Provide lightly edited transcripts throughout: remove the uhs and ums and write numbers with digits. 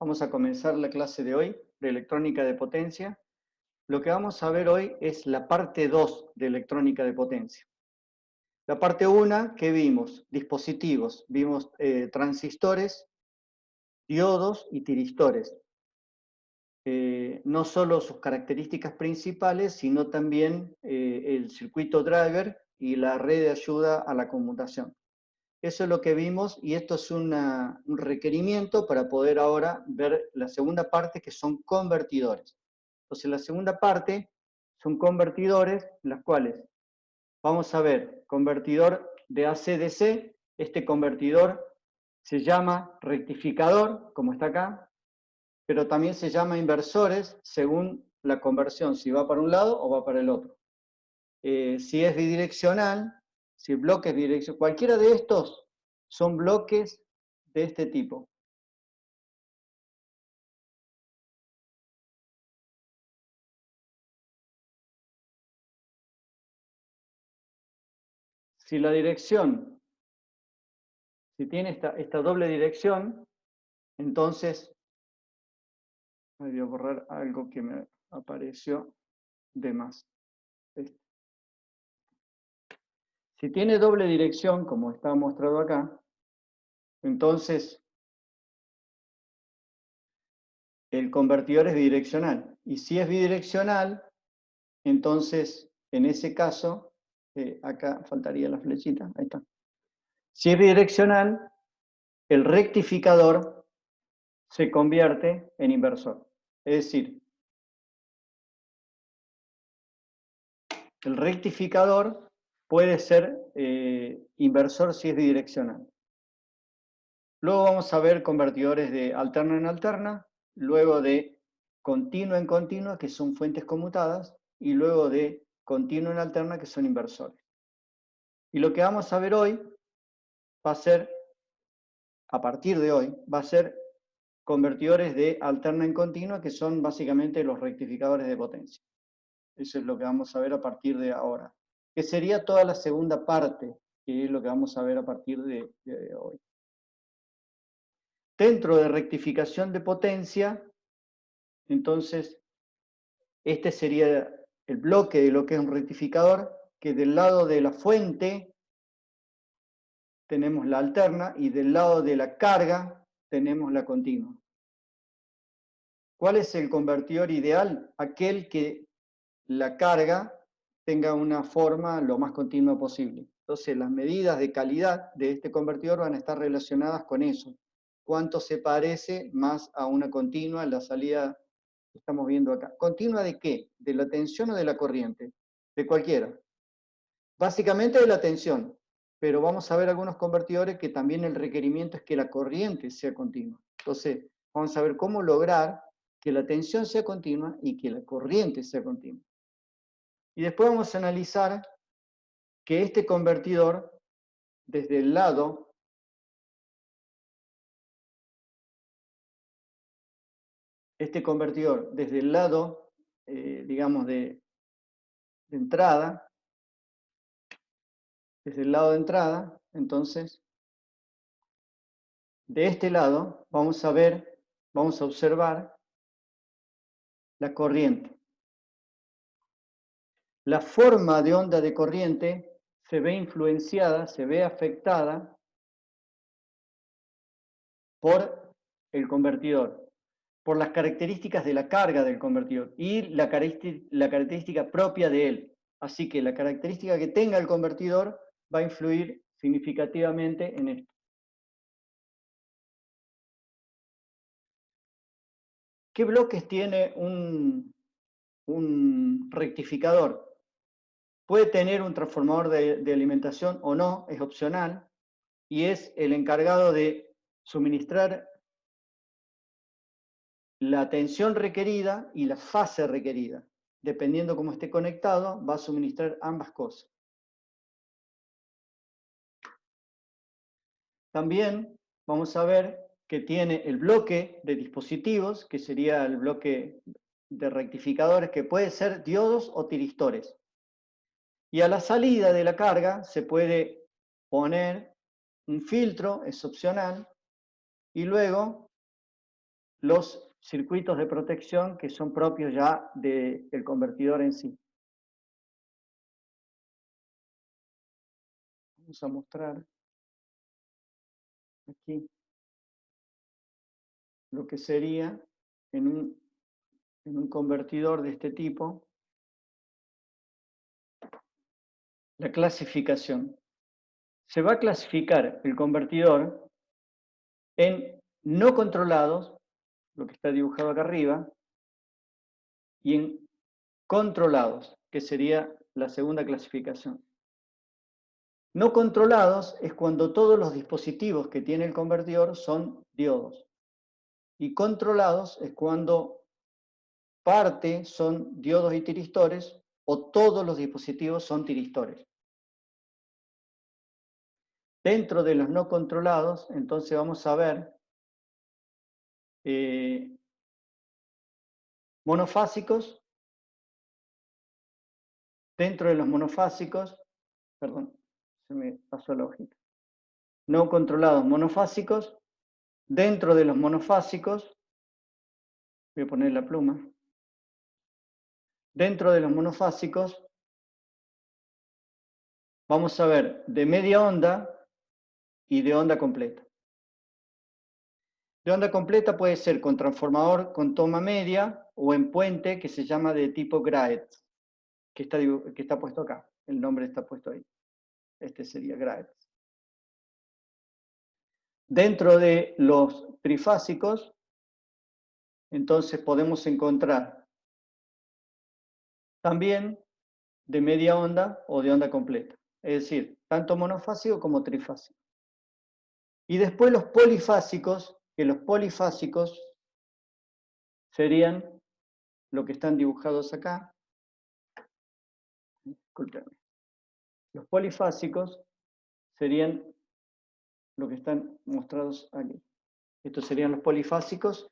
Vamos a comenzar la clase de hoy de electrónica de potencia. Lo que vamos a ver hoy es la parte 2 de electrónica de potencia. La parte 1, ¿qué vimos? Dispositivos. Vimos transistores, diodos y tiristores. No solo sus características principales, sino también el circuito driver y la red de ayuda a la conmutación. Eso es lo que vimos y esto es un requerimiento para poder ahora ver la segunda parte, que son convertidores. Entonces, la segunda parte son convertidores, las cuales vamos a ver convertidor de AC/DC. Este convertidor se llama rectificador, como está acá, pero también se llama inversores según la conversión, si va para un lado o va para el otro. Si es bidireccional, si el bloque es bidireccional, cualquiera de estos son bloques de este tipo. Si la dirección, si tiene esta doble dirección, entonces, voy a borrar algo que me apareció de más. Si tiene doble dirección, como está mostrado acá, entonces el convertidor es bidireccional. Y si es bidireccional, entonces en ese caso, acá faltaría la flechita, ahí está. Si es bidireccional, el rectificador se convierte en inversor. Es decir, el rectificador puede ser inversor si es bidireccional. Luego vamos a ver convertidores de alterna en alterna, luego de continua en continua, que son fuentes conmutadas, y luego de continua en alterna, que son inversores. Y lo que vamos a ver hoy va a ser, a partir de hoy, va a ser convertidores de alterna en continua, que son básicamente los rectificadores de potencia. Eso es lo que vamos a ver a partir de ahora, que sería toda la segunda parte, que es lo que vamos a ver a partir de hoy. Dentro de rectificación de potencia, entonces, este sería el bloque de lo que es un rectificador, que del lado de la fuente tenemos la alterna y del lado de la carga tenemos la continua. ¿Cuál es el convertidor ideal? Aquel que la carga tenga una forma lo más continua posible. Entonces, las medidas de calidad de este convertidor van a estar relacionadas con eso. ¿Cuánto se parece más a una continua en la salida que estamos viendo acá? ¿Continua de qué? ¿De la tensión o de la corriente? De cualquiera. Básicamente de la tensión, pero vamos a ver algunos convertidores que también el requerimiento es que la corriente sea continua. Entonces, vamos a ver cómo lograr que la tensión sea continua y que la corriente sea continua. Y después vamos a analizar que este convertidor, desde el lado digamos, de entrada, desde el lado de entrada, entonces, de este lado vamos a observar la corriente. La forma de onda de corriente se ve influenciada, se ve afectada por el convertidor, por las características de la carga del convertidor y la característica propia de él. Así que la característica que tenga el convertidor va a influir significativamente en esto. ¿Qué bloques tiene un rectificador? Puede tener un transformador de alimentación o no, es opcional, y es el encargado de suministrar la tensión requerida y la fase requerida. Dependiendo cómo esté conectado, va a suministrar ambas cosas. También vamos a ver que tiene el bloque de dispositivos, que sería el bloque de rectificadores, que puede ser diodos o tiristores. Y a la salida de la carga se puede poner un filtro, es opcional, y luego los circuitos de protección que son propios ya del convertidor en sí. Vamos a mostrar aquí lo que sería en un convertidor de este tipo la clasificación. Se va a clasificar el convertidor en no controlados, lo que está dibujado acá arriba, y en controlados, que sería la segunda clasificación. No controlados es cuando todos los dispositivos que tiene el convertidor son diodos. Y controlados es cuando parte son diodos y tiristores o todos los dispositivos son tiristores. Dentro de los no controlados, entonces vamos a ver monofásicos. Dentro de los monofásicos, perdón, se me pasó la hojita. No controlados monofásicos. Dentro de los monofásicos, voy a poner la pluma. Dentro de los monofásicos, vamos a ver de media onda y de onda completa. De onda completa puede ser con transformador con toma media o en puente que se llama de tipo Graetz, que está puesto acá. El nombre está puesto ahí. Este sería Graetz. Dentro de los trifásicos, entonces podemos encontrar también de media onda o de onda completa. Es decir, tanto monofásico como trifásico. Y después los polifásicos, que los polifásicos serían lo que están dibujados acá. Discúlpenme. Los polifásicos serían lo que están mostrados aquí. Estos serían los polifásicos,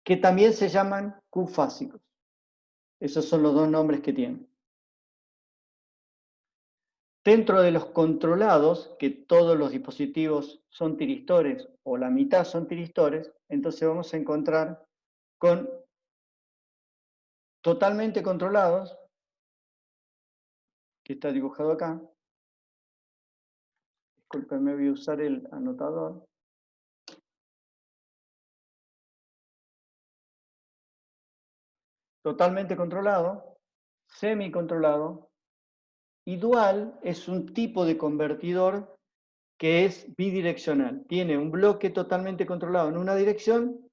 que también se llaman Q-fásicos. Esos son los dos nombres que tienen. Dentro de los controlados, que todos los dispositivos son tiristores o la mitad son tiristores, entonces vamos a encontrar con totalmente controlados, que está dibujado acá. Disculpenme, voy a usar el anotador. Totalmente controlado, semicontrolado, y dual es un tipo de convertidor que es bidireccional. Tiene un bloque totalmente controlado en una dirección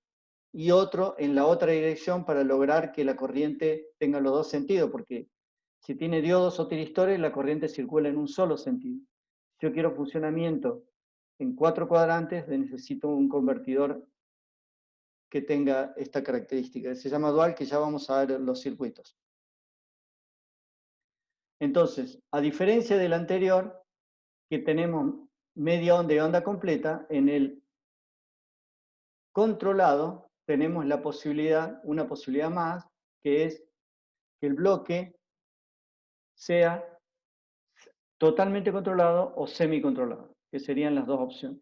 y otro en la otra dirección para lograr que la corriente tenga los dos sentidos, porque si tiene diodos o tiristores, la corriente circula en un solo sentido. Si yo quiero funcionamiento en 4 cuadrantes, necesito un convertidor que tenga esta característica. Se llama dual, que ya vamos a ver los circuitos. Entonces, a diferencia del anterior, que tenemos media onda y onda completa, en el controlado tenemos la posibilidad, una posibilidad más, que es que el bloque sea totalmente controlado o semicontrolado, que serían las dos opciones.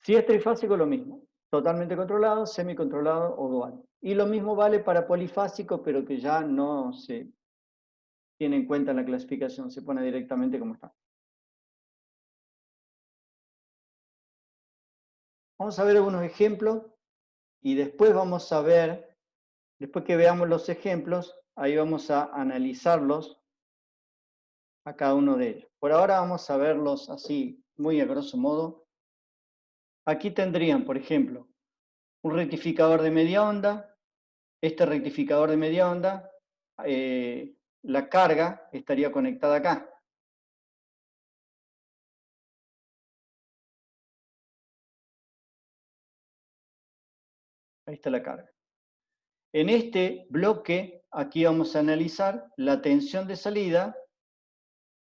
Si es trifásico, lo mismo, totalmente controlado, semicontrolado o dual. Y lo mismo vale para polifásico, pero que ya no se tiene en cuenta en la clasificación, se pone directamente como está. Vamos a ver algunos ejemplos y después vamos a ver, después que veamos los ejemplos, ahí vamos a analizarlos a cada uno de ellos. Por ahora vamos a verlos así, muy a grosso modo. Aquí tendrían, por ejemplo, un rectificador de media onda. Este rectificador de media onda, la carga estaría conectada acá. Ahí está la carga. En este bloque, aquí vamos a analizar la tensión de salida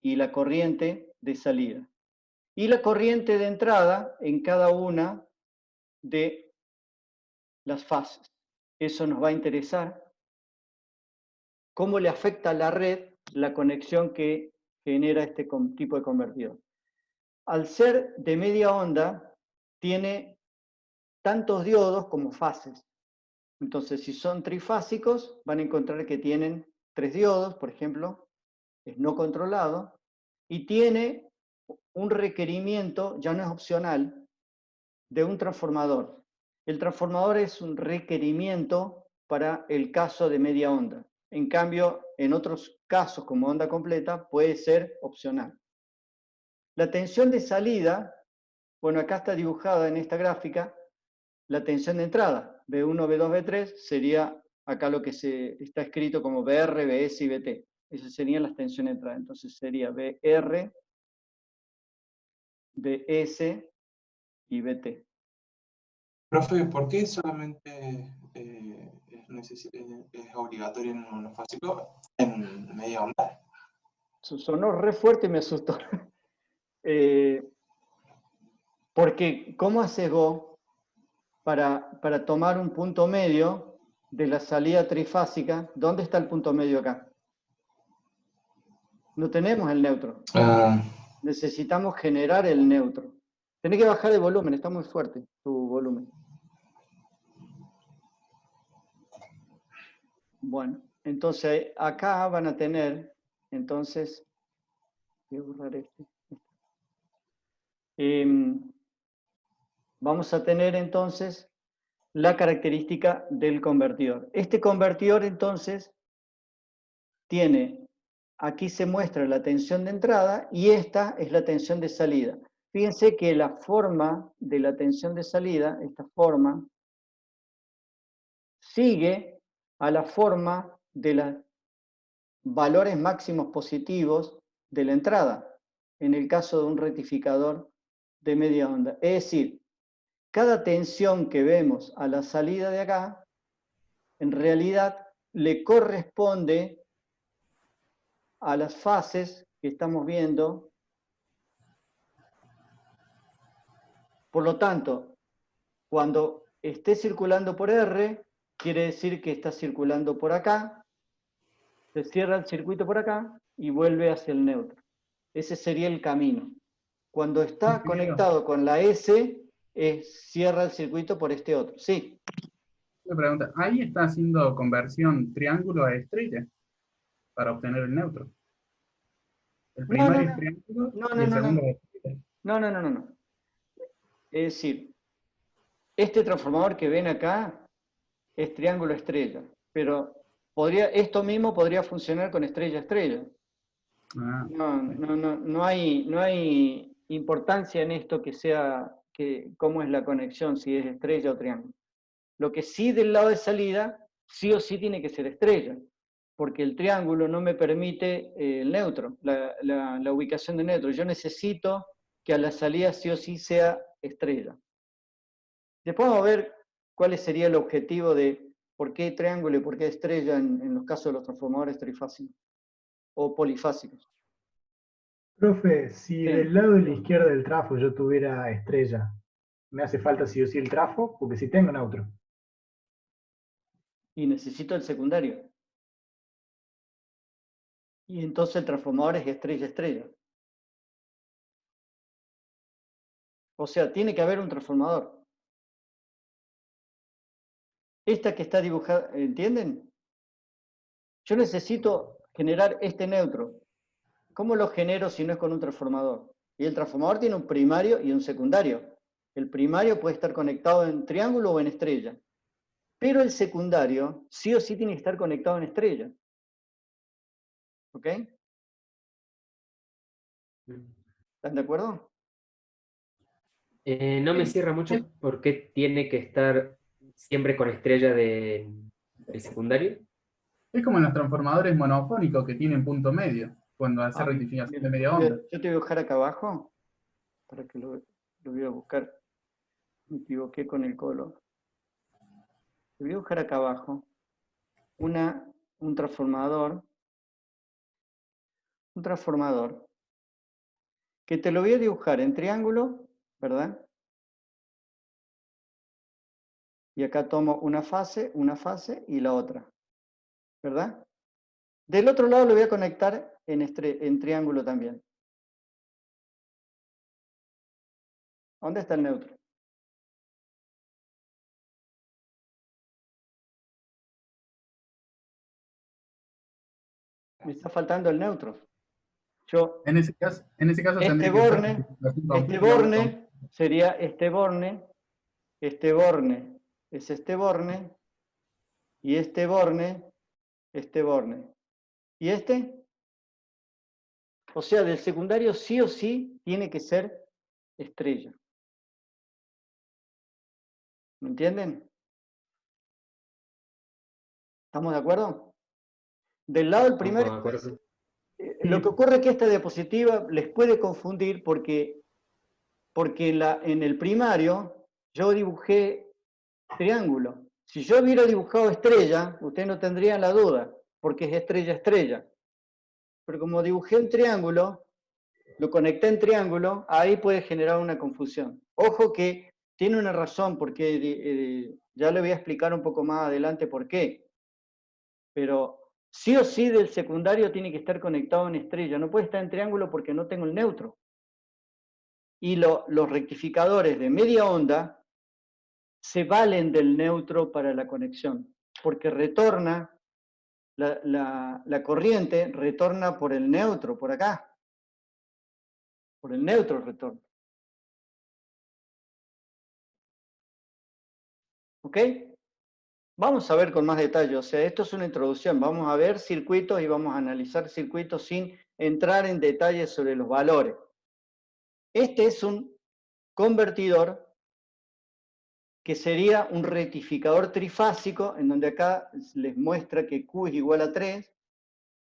y la corriente de salida. Y la corriente de entrada en cada una de las fases. Eso nos va a interesar. ¿Cómo le afecta a la red la conexión que genera este tipo de convertidor? Al ser de media onda, tiene tantos diodos como fases. Entonces, si son trifásicos, van a encontrar que tienen 3 diodos, por ejemplo, es no controlado, y tiene un requerimiento, ya no es opcional, de un transformador. El transformador es un requerimiento para el caso de media onda. En cambio, en otros casos, como onda completa, puede ser opcional. La tensión de salida, bueno, acá está dibujada en esta gráfica, la tensión de entrada, B1, B2, B3, sería acá lo que está escrito como BR, BS y BT. Esas serían las tensiones de entrada. Entonces sería BR, BS y BT. Profe, ¿por qué solamente es obligatorio en monofásico en media onda? Sonó re fuerte y me asustó. Porque, ¿cómo haces vos para tomar un punto medio de la salida trifásica? ¿Dónde está el punto medio acá? No tenemos el neutro. Necesitamos generar el neutro. Tenés que bajar el volumen, está muy fuerte tu volumen. Bueno, entonces acá van a tener, entonces, voy a borrar este. Vamos a tener entonces la característica del convertidor. Este convertidor entonces tiene, aquí se muestra la tensión de entrada y esta es la tensión de salida. Fíjense que la forma de la tensión de salida, esta forma, sigue a la forma de los valores máximos positivos de la entrada, en el caso de un rectificador de media onda. Es decir, cada tensión que vemos a la salida de acá, en realidad le corresponde a las fases que estamos viendo. Por lo tanto, cuando esté circulando por R, quiere decir que está circulando por acá, se cierra el circuito por acá y vuelve hacia el neutro. Ese sería el camino. Cuando está conectado con la S, cierra el circuito por este otro. Sí. Una pregunta, ahí está haciendo conversión triángulo a estrella para obtener el neutro. El primario es triángulo y el segundo es estrella. No. Es decir, este transformador que ven acá es triángulo estrella, pero esto mismo podría funcionar con estrella estrella. No hay importancia en esto que sea, cómo es la conexión, si es estrella o triángulo. Lo que sí del lado de salida, sí o sí tiene que ser estrella, porque el triángulo no me permite el neutro, la ubicación de neutro. Yo necesito que a la salida sí o sí sea estrella. Después vamos a ver cuál sería el objetivo de por qué triángulo y por qué estrella en los casos de los transformadores trifásicos o polifásicos. Profe, si Sí. del lado de la izquierda del trafo yo tuviera estrella, ¿me hace falta sí o sí el trafo? Porque si tengo neutro. Y necesito el secundario. Y entonces el transformador es estrella-estrella. O sea, tiene que haber un transformador. Esta que está dibujada, ¿entienden? Yo necesito generar este neutro. ¿Cómo lo genero si no es con un transformador? Y el transformador tiene un primario y un secundario. El primario puede estar conectado en triángulo o en estrella. Pero el secundario sí o sí tiene que estar conectado en estrella. ¿Ok? ¿Están de acuerdo? No me cierra mucho por qué tiene que estar siempre con estrella del secundario. Es como en los transformadores monofónicos que tienen punto medio, cuando hace rectificación de media onda. Yo te voy a buscar acá abajo, para que lo voy a buscar. Me equivoqué con el color. Te voy a buscar acá abajo un transformador que te lo voy a dibujar en triángulo, ¿verdad? Y acá tomo una fase y la otra, ¿verdad? Del otro lado lo voy a conectar en triángulo también. ¿Dónde está el neutro? Me está faltando el neutro. Yo, En ese caso este tendría que borne, estar sería este borne es este borne, y este borne. ¿Y este? O sea, del secundario sí o sí tiene que ser estrella. ¿Me entienden? ¿Estamos de acuerdo? Del lado del primario, ¿Estamos de acuerdo? lo que ocurre es que esta diapositiva les puede confundir porque en el primario yo dibujé triángulo. Si yo hubiera dibujado estrella, ustedes no tendrían la duda, porque es estrella, estrella. Pero como dibujé un triángulo, lo conecté en triángulo, ahí puede generar una confusión. Ojo que tiene una razón, porque ya le voy a explicar un poco más adelante por qué. Pero sí o sí del secundario tiene que estar conectado en estrella, no puede estar en triángulo porque no tengo el neutro. Y los rectificadores de media onda se valen del neutro para la conexión, porque retorna, la corriente retorna por el neutro, por acá. Por el neutro retorna. ¿Ok? Vamos a ver con más detalle, o sea, esto es una introducción, vamos a ver circuitos y vamos a analizar circuitos sin entrar en detalles sobre los valores. Este es un convertidor que sería un rectificador trifásico, en donde acá les muestra que Q es igual a 3,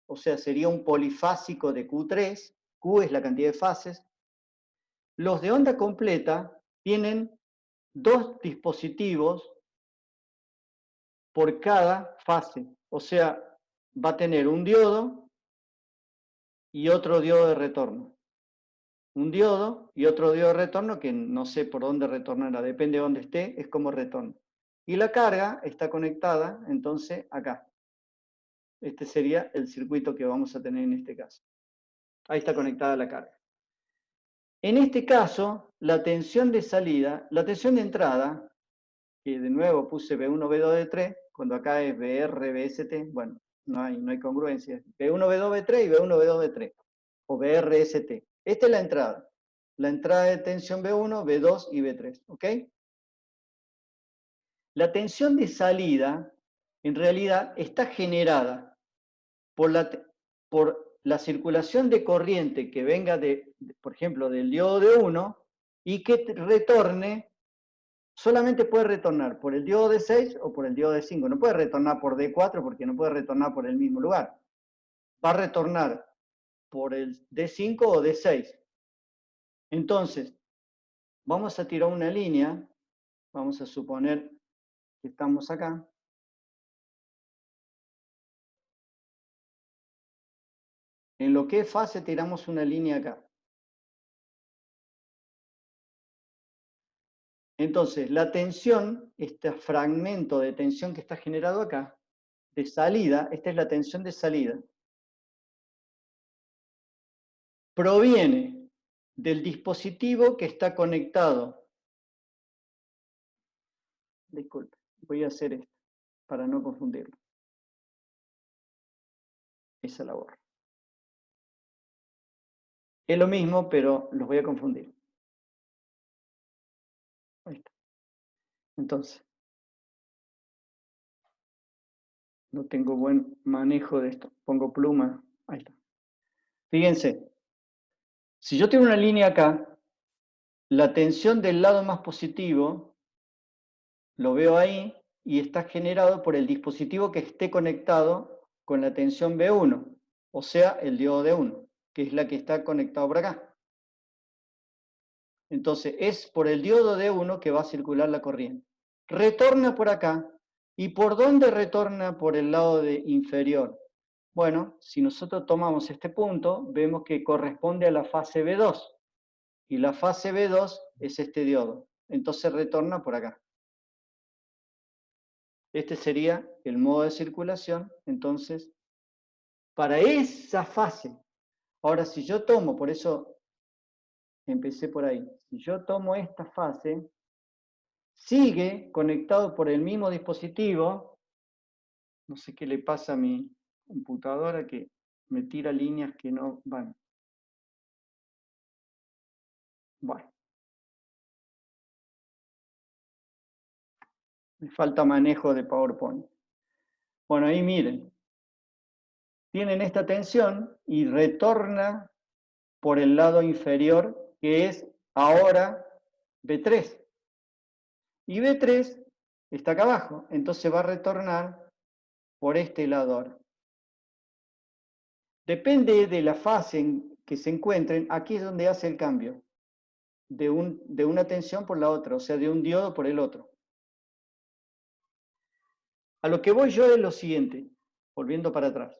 o sea, sería un polifásico de Q3, Q es la cantidad de fases. Los de onda completa tienen dos dispositivos por cada fase, o sea, va a tener un diodo y otro diodo de retorno. Un diodo y otro diodo de retorno que no sé por dónde retornará, depende de dónde esté, es como retorno. Y la carga está conectada, entonces, acá. Este sería el circuito que vamos a tener en este caso. Ahí está conectada la carga. En este caso, la tensión de salida, la tensión de entrada, que de nuevo puse B1, B2, B3, cuando acá es BR, BST, bueno, no hay congruencia. B1, B2, B3 y B1, B2, B3, o BRST. Esta es la entrada de tensión B1, B2 y B3, ¿ok? La tensión de salida, en realidad, está generada por la circulación de corriente que venga, por ejemplo, del diodo de 1 y que retorne, solamente puede retornar por el diodo de 6 o por el diodo de 5. No puede retornar por D4 porque no puede retornar por el mismo lugar. Va a retornar por el D5 o D6. Entonces, vamos a tirar una línea, vamos a suponer que estamos acá. En lo que es fase tiramos una línea acá. Entonces, la tensión, este fragmento de tensión que está generado acá, de salida, esta es la tensión de salida, proviene del dispositivo que está conectado. Disculpe, voy a hacer esto para no confundirlo. Esa la borro. Es lo mismo, pero los voy a confundir. Ahí está. Entonces, no tengo buen manejo de esto. Pongo pluma. Ahí está. Fíjense, si yo tengo una línea acá, la tensión del lado más positivo, lo veo ahí, y está generado por el dispositivo que esté conectado con la tensión B1, o sea, el diodo de 1, que es la que está conectado por acá. Entonces, es por el diodo de 1 que va a circular la corriente. Retorna por acá. ¿Y por dónde retorna? Por el lado inferior. Bueno, si nosotros tomamos este punto, vemos que corresponde a la fase B2. Y la fase B2 es este diodo. Entonces retorna por acá. Este sería el modo de circulación, entonces, para esa fase. Ahora, si yo tomo, por eso empecé por ahí, si yo tomo esta fase, sigue conectado por el mismo dispositivo, no sé qué le pasa a mi computadora que me tira líneas que no van. Bueno. Me falta manejo de PowerPoint. Bueno, ahí miren. Tienen esta tensión y retorna por el lado inferior, que es ahora B3. Y B3 está acá abajo, entonces va a retornar por este lado ahora. Depende de la fase en que se encuentren, aquí es donde hace el cambio de una tensión por la otra, o sea, de un diodo por el otro. A lo que voy yo es lo siguiente, volviendo para atrás.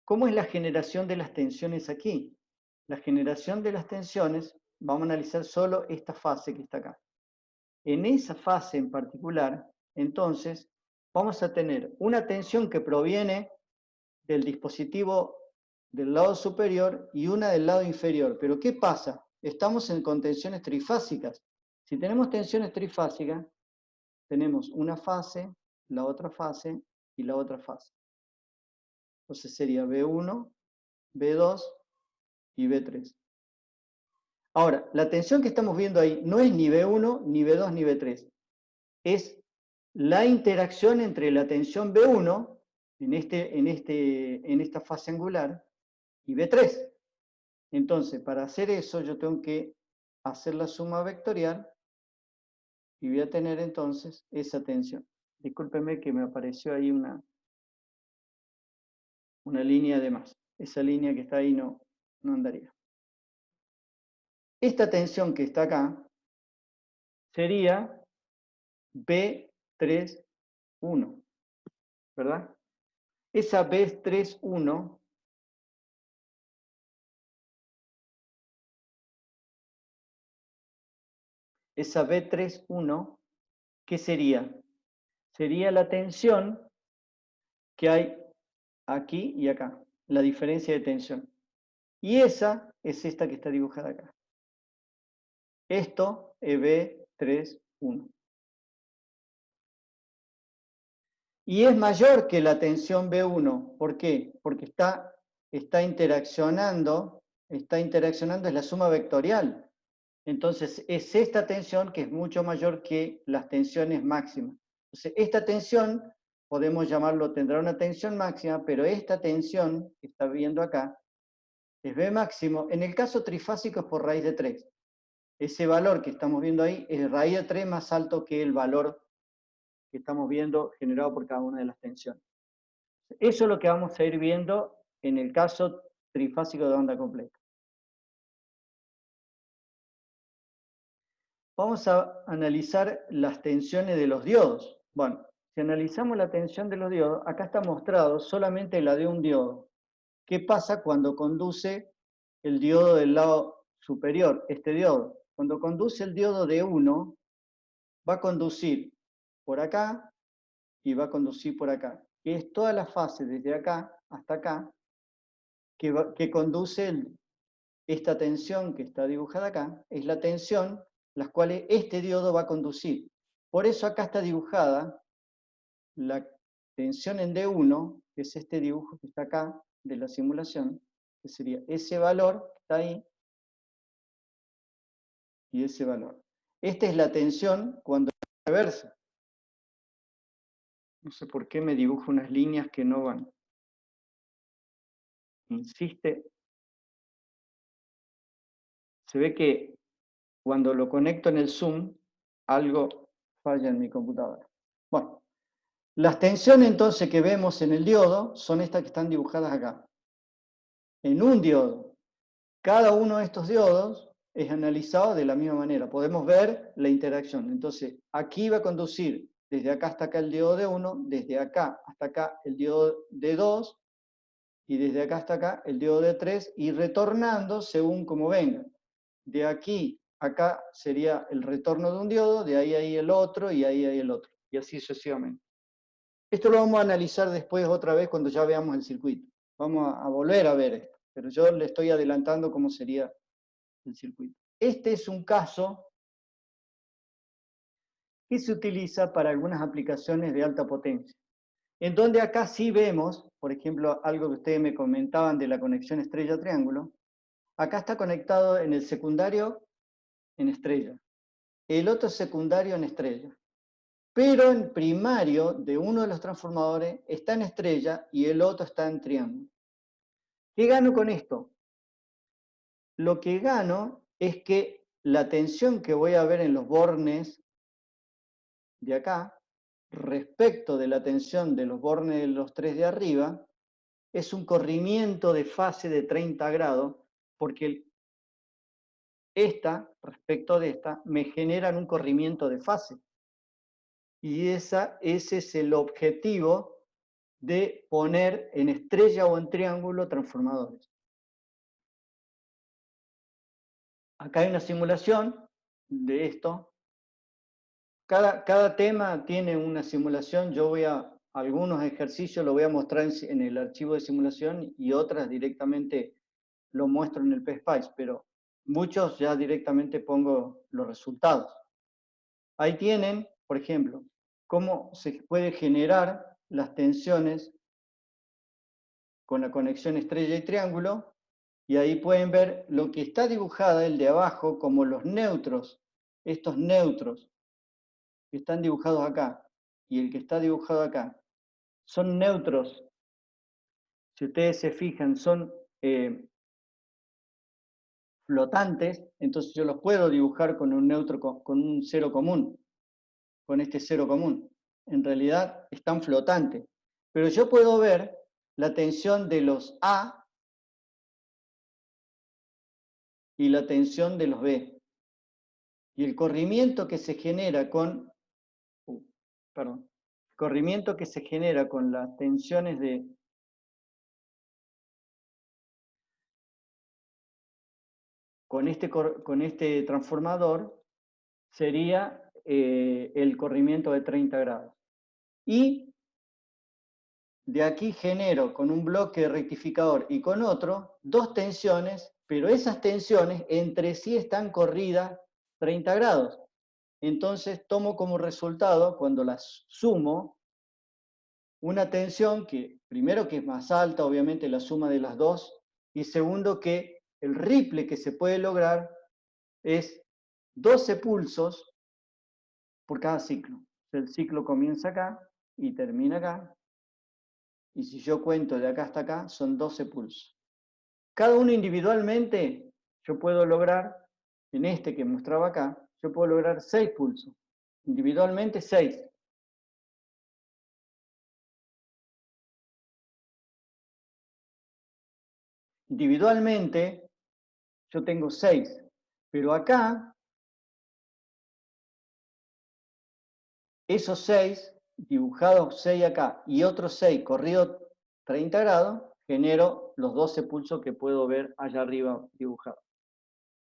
¿Cómo es la generación de las tensiones aquí? La generación de las tensiones, vamos a analizar solo esta fase que está acá. En esa fase en particular, entonces, vamos a tener una tensión que proviene del dispositivo del lado superior y una del lado inferior. Pero ¿qué pasa? Estamos con tensiones trifásicas. Si tenemos tensiones trifásicas, tenemos una fase, la otra fase y la otra fase. Entonces sería B1, B2 y B3. Ahora, la tensión que estamos viendo ahí no es ni B1, ni B2, ni B3. Es la interacción entre la tensión B1 en esta fase angular y B3. Entonces, para hacer eso yo tengo que hacer la suma vectorial y voy a tener entonces esa tensión. Discúlpeme que me apareció ahí una línea de más. Esa línea que está ahí no andaría. Esta tensión que está acá sería B3,1, ¿verdad? Esa B3,1 ¿qué sería? Sería la tensión que hay aquí y acá, la diferencia de tensión. Y esa es esta que está dibujada acá. Esto es B3,1. Y es mayor que la tensión B1. ¿Por qué? Porque está interaccionando, es la suma vectorial. Entonces, es esta tensión que es mucho mayor que las tensiones máximas. Entonces, esta tensión, podemos llamarlo, tendrá una tensión máxima, pero esta tensión que está viendo acá, es B máximo. En el caso trifásico es por raíz de 3. Ese valor que estamos viendo ahí es raíz de 3 más alto que el valor que estamos viendo generado por cada una de las tensiones. Eso es lo que vamos a ir viendo en el caso trifásico de onda completa. Vamos a analizar las tensiones de los diodos. Bueno, si analizamos la tensión de los diodos, acá está mostrado solamente la de un diodo. ¿Qué pasa cuando conduce el diodo del lado superior, este diodo? Cuando conduce el diodo de 1, va a conducir por acá y va a conducir por acá. Que es toda la fase desde acá hasta acá que conduce esta tensión que está dibujada acá, es la tensión las cuales este diodo va a conducir. Por eso acá está dibujada la tensión en D1, que es este dibujo que está acá de la simulación, que sería ese valor que está ahí y ese valor. Esta es la tensión cuando reversa. No sé por qué me dibujo unas líneas que no van. Insiste. Se ve que cuando lo conecto en el Zoom, algo falla en mi computadora. Bueno, las tensiones entonces que vemos en el diodo son estas que están dibujadas acá. En un diodo. Cada uno de estos diodos es analizado de la misma manera. Podemos ver la interacción. Entonces, aquí va a conducir desde acá hasta acá el diodo de 1, desde acá hasta acá el diodo de 2, y desde acá hasta acá el diodo de 3, y retornando según como venga. De aquí a acá sería el retorno de un diodo, de ahí el otro, y ahí el otro, y así sucesivamente. Esto lo vamos a analizar después otra vez cuando ya veamos el circuito. Vamos a volver a ver esto, pero yo le estoy adelantando cómo sería el circuito. Este es un caso que se utiliza para algunas aplicaciones de alta potencia. En donde acá sí vemos, por ejemplo, algo que ustedes me comentaban de la conexión estrella-triángulo, acá está conectado en el secundario en estrella, el otro secundario en estrella. Pero en primario de uno de los transformadores está en estrella y el otro está en triángulo. ¿Qué gano con esto? Lo que gano es que la tensión que voy a ver en los bornes de acá, respecto de la tensión de los bornes de los tres de arriba, es un corrimiento de fase de 30 grados, porque esta, respecto de esta, me generan un corrimiento de fase. Y ese es el objetivo de poner en estrella o en triángulo transformadores. Acá hay una simulación de esto. Cada tema tiene una simulación. Yo voy a algunos ejercicios, lo voy a mostrar en el archivo de simulación y otras directamente lo muestro en el PSpice, pero muchos ya directamente pongo los resultados. Ahí tienen, por ejemplo, cómo se puede generar las tensiones con la conexión estrella y triángulo, y ahí pueden ver lo que está dibujada, el de abajo, como los neutros, estos neutros que están dibujados acá, y el que está dibujado acá, son neutros, si ustedes se fijan, son flotantes, entonces yo los puedo dibujar con un neutro, con un cero común, con este cero común. En realidad están flotantes, pero yo puedo ver la tensión de los A y la tensión de los B. Y el corrimiento que se genera con, corrimiento que se genera con las tensiones de con este transformador sería el corrimiento de 30 grados. Y de aquí genero con un bloque de rectificador y con otro dos tensiones, pero esas tensiones entre sí están corridas 30 grados. Entonces tomo como resultado, cuando las sumo, una tensión que, primero, que es más alta, obviamente la suma de las dos, y segundo, que el ripple que se puede lograr es 12 pulsos por cada ciclo. El ciclo comienza acá y termina acá, y si yo cuento de acá hasta acá, son 12 pulsos. Cada uno individualmente, yo puedo lograr, en este que mostraba acá, yo puedo lograr 6 pulsos. Individualmente 6. Individualmente yo tengo 6, pero acá esos 6 dibujados 6 acá y otros 6 corridos 30 grados, genero los 12 pulsos que puedo ver allá arriba dibujados.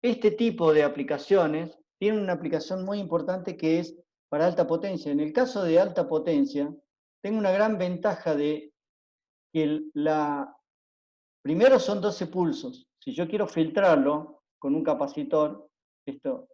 Este tipo de aplicaciones tiene una aplicación muy importante que es para alta potencia. En el caso de alta potencia, tengo una gran ventaja de que primero son 12 pulsos. Si yo quiero filtrarlo con un capacitor, esto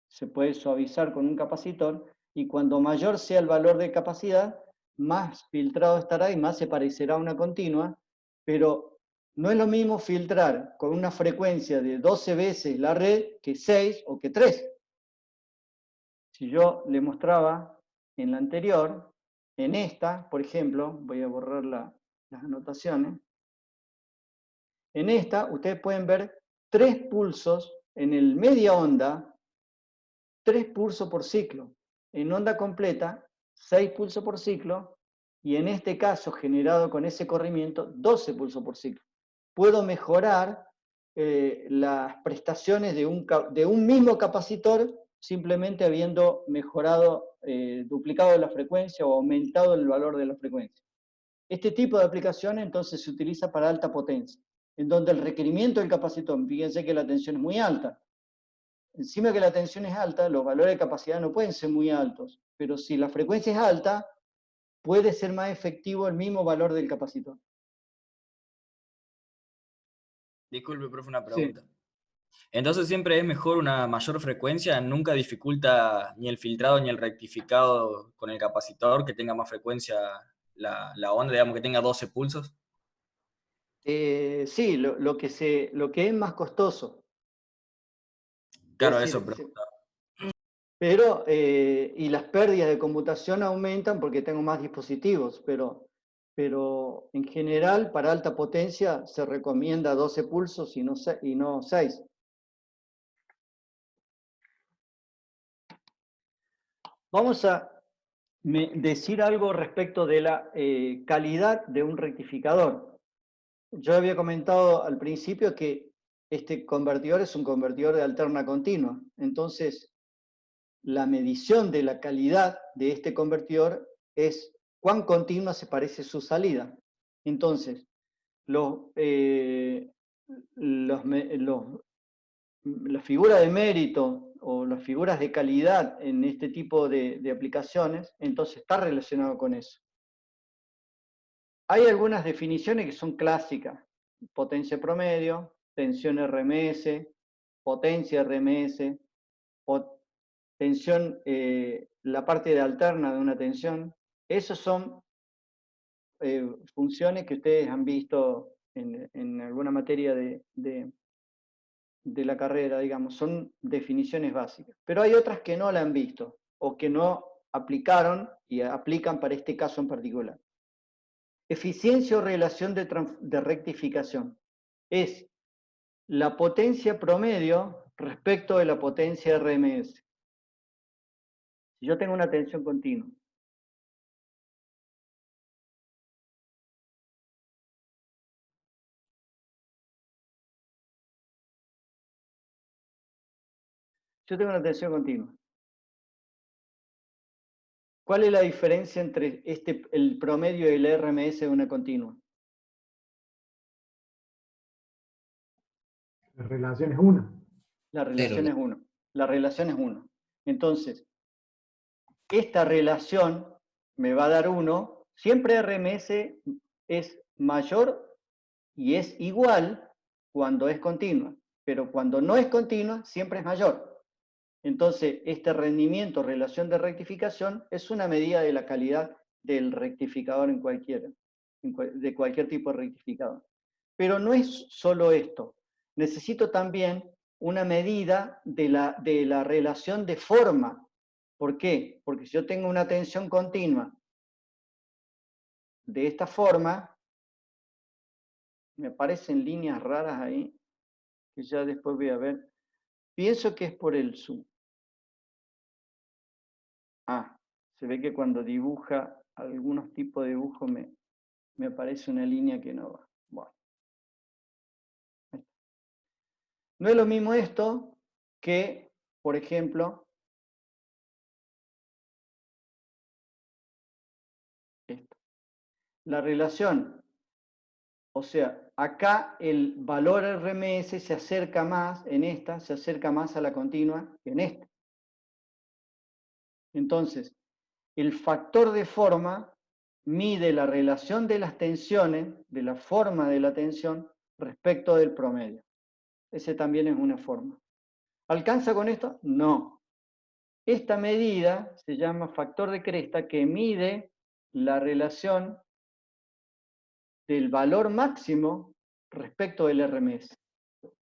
se puede suavizar con un capacitor, y cuando mayor sea el valor de capacidad, más filtrado estará y más se parecerá a una continua, pero no es lo mismo filtrar con una frecuencia de 12 veces la red que 6 o que 3. Si yo le mostraba en la anterior, en esta, por ejemplo, voy a borrar las anotaciones, en esta ustedes pueden ver 3 pulsos en el media onda, 3 pulsos por ciclo. En onda completa, 6 pulsos por ciclo, y en este caso, generado con ese corrimiento, 12 pulsos por ciclo. Puedo mejorar las prestaciones de un mismo capacitor simplemente habiendo mejorado, duplicado la frecuencia o aumentado el valor de la frecuencia. Este tipo de aplicación entonces se utiliza para alta potencia, en donde el requerimiento del capacitor, fíjense que la tensión es muy alta. Encima que la tensión es alta, los valores de capacidad no pueden ser muy altos, pero si la frecuencia es alta, puede ser más efectivo el mismo valor del capacitor. Disculpe, profe, una pregunta. Sí. Entonces siempre es mejor una mayor frecuencia, nunca dificulta ni el filtrado ni el rectificado con el capacitor que tenga más frecuencia la onda, digamos, que tenga 12 pulsos? Sí, lo que es más costoso. Claro, Es eso decir, preguntaba. pero, y las pérdidas de computación aumentan porque tengo más dispositivos, pero en general para alta potencia se recomienda 12 pulsos y no 6. Vamos a decir algo respecto de la calidad de un rectificador. Yo había comentado al principio que este convertidor es un convertidor de alterna continua. Entonces, la medición de la calidad de este convertidor es cuán continua se parece su salida. Entonces, las figuras de mérito o las figuras de calidad en este tipo de aplicaciones, entonces está relacionado con eso. Hay algunas definiciones que son clásicas: potencia promedio, tensión RMS, potencia RMS, tensión, la parte de alterna de una tensión. Esas son funciones que ustedes han visto en alguna materia de la carrera, digamos. Son definiciones básicas. Pero hay otras que no la han visto o que no aplicaron y aplican para este caso en particular. Eficiencia o relación de rectificación. Es la potencia promedio respecto de la potencia RMS. Si yo tengo una tensión continua, ¿cuál es la diferencia entre el promedio y el RMS de una continua? La relación es 1. La relación es 1. La relación es 1. Entonces, esta relación me va a dar 1. Siempre RMS es mayor y es igual cuando es continua, pero cuando no es continua siempre es mayor. Entonces, este rendimiento, relación de rectificación, es una medida de la calidad del rectificador de cualquier tipo de rectificador. Pero no es solo esto. Necesito también una medida de la relación de forma. ¿Por qué? Porque si yo tengo una tensión continua de esta forma, me aparecen líneas raras ahí, que ya después voy a ver. Pienso que es por el zoom. Se ve que cuando dibuja algunos tipos de dibujo me aparece una línea que no va. Bueno. No es lo mismo esto que, por ejemplo, esto. La relación, o sea, acá el valor RMS se acerca más, en esta, se acerca más a la continua que en esta. Entonces, el factor de forma mide la relación de las tensiones, de la forma de la tensión, respecto del promedio. Ese también es una forma. ¿Alcanza con esto? No. Esta medida se llama factor de cresta, que mide la relación del valor máximo respecto del RMS.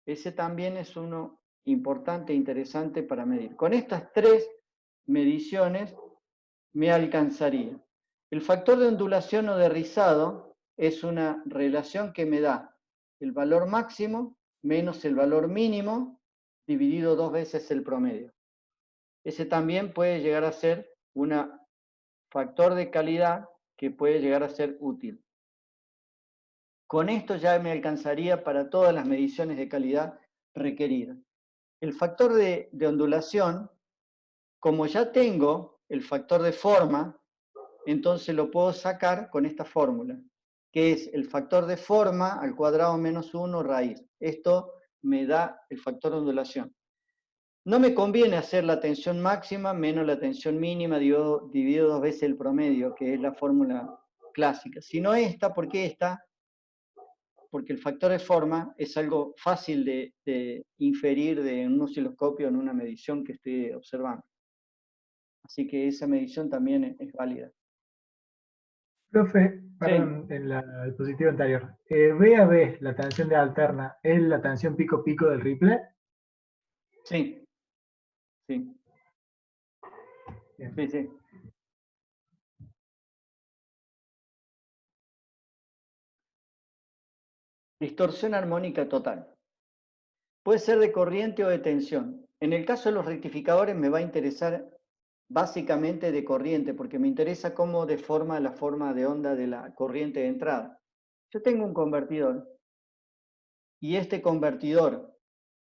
Ese también es uno importante e interesante para medir. Con estas tres mediciones me alcanzaría. El factor de ondulación o de rizado es una relación que me da el valor máximo menos el valor mínimo dividido 2 veces el promedio. Ese también puede llegar a ser un factor de calidad que puede llegar a ser útil. Con esto ya me alcanzaría para todas las mediciones de calidad requeridas. El factor de ondulación, como ya tengo el factor de forma, entonces lo puedo sacar con esta fórmula, que es el factor de forma al cuadrado menos 1 raíz. Esto me da el factor de ondulación. No me conviene hacer la tensión máxima menos la tensión mínima dividido 2 veces el promedio, que es la fórmula clásica, sino esta. ¿Por qué esta? Porque el factor de forma es algo fácil de inferir de un osciloscopio en una medición que esté observando. Así que esa medición también es válida. Profe, perdón, en la diapositiva anterior. B a B, la tensión de alterna, ¿es la tensión pico-pico del ripple? Sí. Sí. Bien. Sí, sí. Distorsión armónica total. Puede ser de corriente o de tensión. En el caso de los rectificadores me va a interesar básicamente de corriente, porque me interesa cómo deforma la forma de onda de la corriente de entrada. Yo tengo un convertidor, y este convertidor,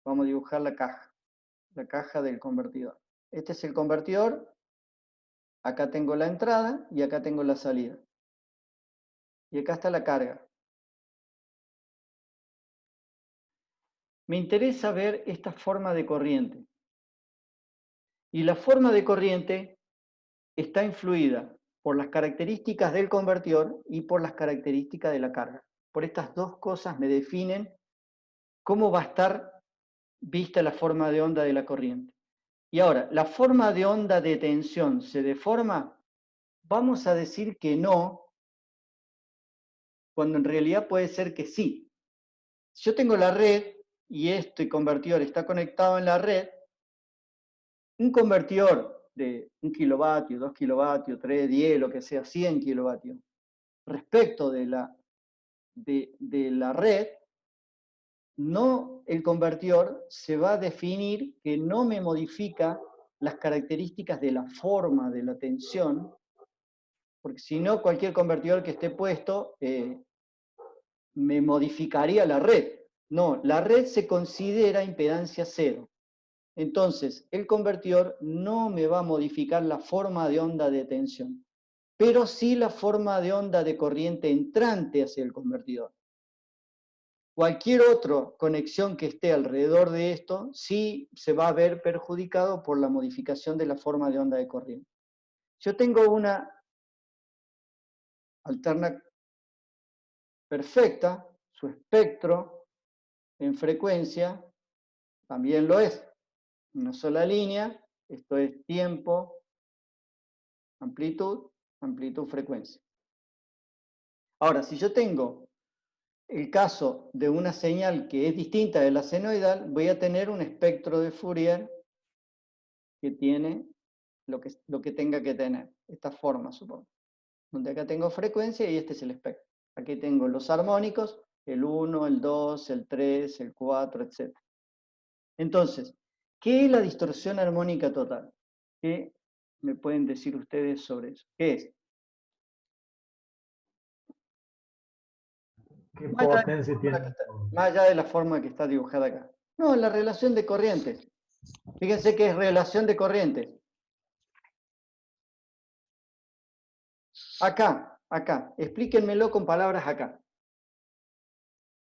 vamos a dibujar la caja del convertidor. Este es el convertidor, acá tengo la entrada y acá tengo la salida. Y acá está la carga. Me interesa ver esta forma de corriente. Y la forma de corriente está influida por las características del convertidor y por las características de la carga. Por estas dos cosas me definen cómo va a estar vista la forma de onda de la corriente. Y ahora, ¿la forma de onda de tensión se deforma? Vamos a decir que no, cuando en realidad puede ser que sí. Si yo tengo la red y este convertidor está conectado en la red, un convertidor de 1 kilovatio, 2 kilovatios, 3, 10, lo que sea, 100 kilovatios, respecto de la red, no, el convertidor se va a definir que no me modifica las características de la forma de la tensión, porque si no, cualquier convertidor que esté puesto me modificaría la red. No, la red se considera impedancia cero. Entonces, el convertidor no me va a modificar la forma de onda de tensión, pero sí la forma de onda de corriente entrante hacia el convertidor. Cualquier otra conexión que esté alrededor de esto sí se va a ver perjudicado por la modificación de la forma de onda de corriente. Yo tengo una alterna perfecta, su espectro en frecuencia también lo es. Una sola línea, esto es tiempo, amplitud, amplitud, frecuencia. Ahora, si yo tengo el caso de una señal que es distinta de la senoidal, voy a tener un espectro de Fourier que tiene lo que tenga que tener, esta forma, supongo. Donde acá tengo frecuencia y este es el espectro. Aquí tengo los armónicos, el 1, el 2, el 3, el 4, etc. Entonces, ¿qué es la distorsión armónica total? ¿Qué me pueden decir ustedes sobre eso? ¿Qué es? ¿Qué potencia tiene? Más allá de la forma que está dibujada acá. No, la relación de corrientes. Fíjense que es relación de corrientes. Acá. Explíquenmelo con palabras acá.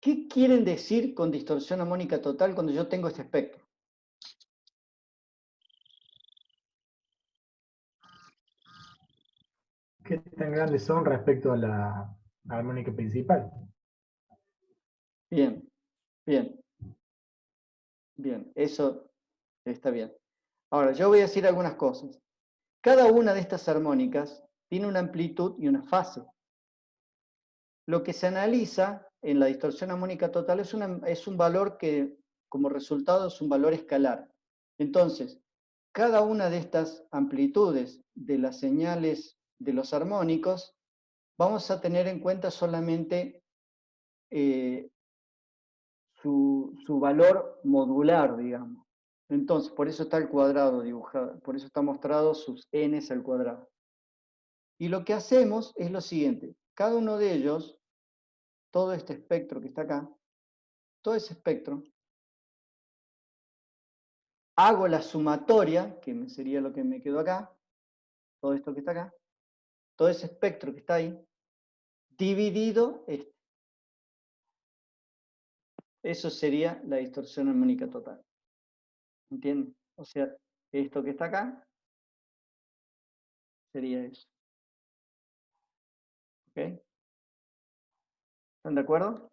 ¿Qué quieren decir con distorsión armónica total cuando yo tengo este espectro? ¿Qué tan grandes son respecto a la armónica principal? Bien, eso está bien. Ahora, yo voy a decir algunas cosas. Cada una de estas armónicas tiene una amplitud y una fase. Lo que se analiza en la distorsión armónica total es un valor que, como resultado, es un valor escalar. Entonces, cada una de estas amplitudes de las señales de los armónicos, vamos a tener en cuenta solamente su valor modular, digamos. Entonces, por eso está el cuadrado dibujado, por eso está mostrado sus n's al cuadrado. Y lo que hacemos es lo siguiente, cada uno de ellos, todo este espectro que está acá, todo ese espectro, hago la sumatoria, que sería lo que me quedó acá, todo esto que está acá, todo ese espectro que está ahí, dividido este. Eso sería la distorsión armónica total. ¿Entienden? O sea, esto que está acá sería eso. ¿Ok? ¿Están de acuerdo?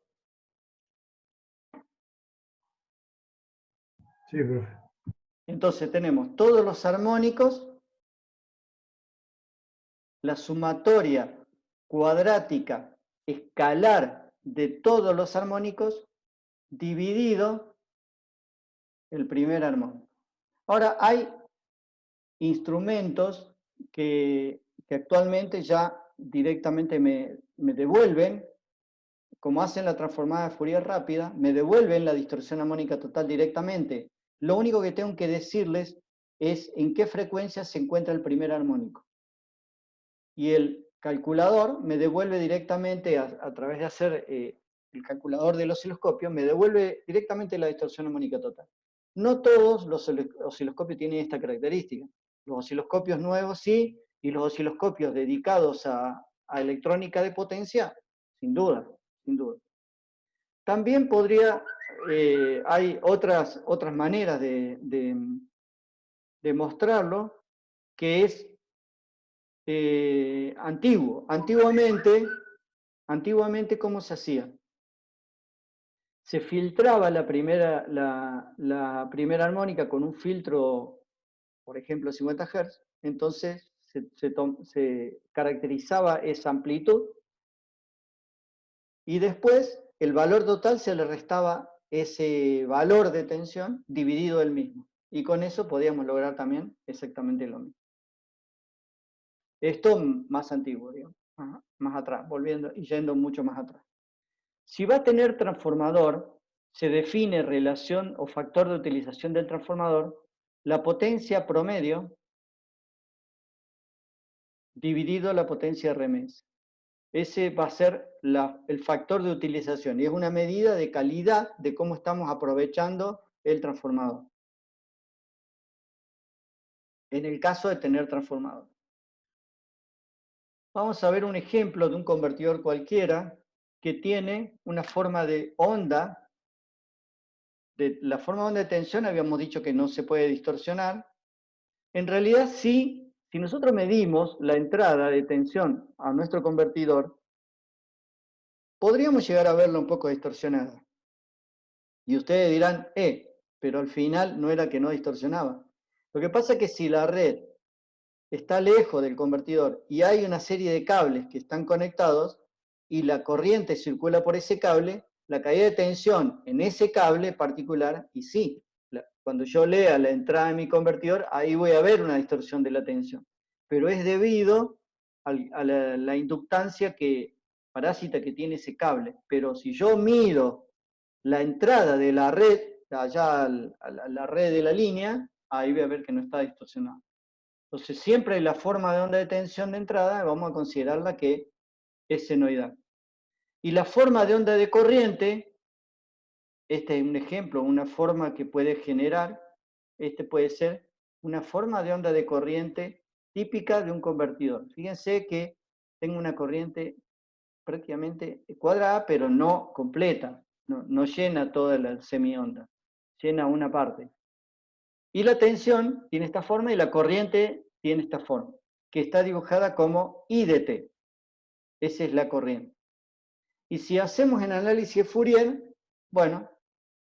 Sí, profe. Entonces tenemos todos los armónicos, la sumatoria cuadrática escalar de todos los armónicos dividido el primer armónico. Ahora, hay instrumentos que actualmente ya directamente me devuelven, como hacen la transformada de Fourier rápida, me devuelven la distorsión armónica total directamente. Lo único que tengo que decirles es en qué frecuencia se encuentra el primer armónico. Y el calculador me devuelve directamente, a través de hacer el calculador del osciloscopio, me devuelve directamente la distorsión armónica total. No todos los osciloscopios tienen esta característica. Los osciloscopios nuevos sí, y los osciloscopios dedicados a electrónica de potencia, sin duda, sin duda. También podría, hay otras maneras de mostrarlo, que es antiguo. Antiguamente, ¿cómo se hacía? Se filtraba la primera armónica con un filtro, por ejemplo, 50 Hz, entonces se caracterizaba esa amplitud, y después el valor total se le restaba ese valor de tensión dividido el mismo, y con eso podíamos lograr también exactamente lo mismo. Esto más antiguo, digamos, más atrás, volviendo y yendo mucho más atrás. Si va a tener transformador, se define relación o factor de utilización del transformador, la potencia promedio dividido la potencia RMS. Ese va a ser el factor de utilización, y es una medida de calidad de cómo estamos aprovechando el transformador. En el caso de tener transformador. Vamos a ver un ejemplo de un convertidor cualquiera que tiene una forma de onda. La forma de onda de tensión habíamos dicho que no se puede distorsionar. En realidad sí, si nosotros medimos la entrada de tensión a nuestro convertidor, podríamos llegar a verla un poco distorsionada. Y ustedes dirán, pero al final no era que no distorsionaba. Lo que pasa es que si la red está lejos del convertidor y hay una serie de cables que están conectados y la corriente circula por ese cable, la caída de tensión en ese cable particular, y sí, cuando yo lea la entrada de mi convertidor, ahí voy a ver una distorsión de la tensión. Pero es debido a la inductancia parásita que tiene ese cable. Pero si yo mido la entrada de la red, allá a la red de la línea, ahí voy a ver que no está distorsionado. Entonces siempre la forma de onda de tensión de entrada vamos a considerarla que es senoidal. Y la forma de onda de corriente, este es un ejemplo, una forma que puede generar, este puede ser una forma de onda de corriente típica de un convertidor. Fíjense que tengo una corriente prácticamente cuadrada, pero no completa, no llena toda la semionda, llena una parte. Y la tensión tiene esta forma y la corriente tiene esta forma, que está dibujada como I de T. Esa es la corriente. Y si hacemos el análisis de Fourier, bueno,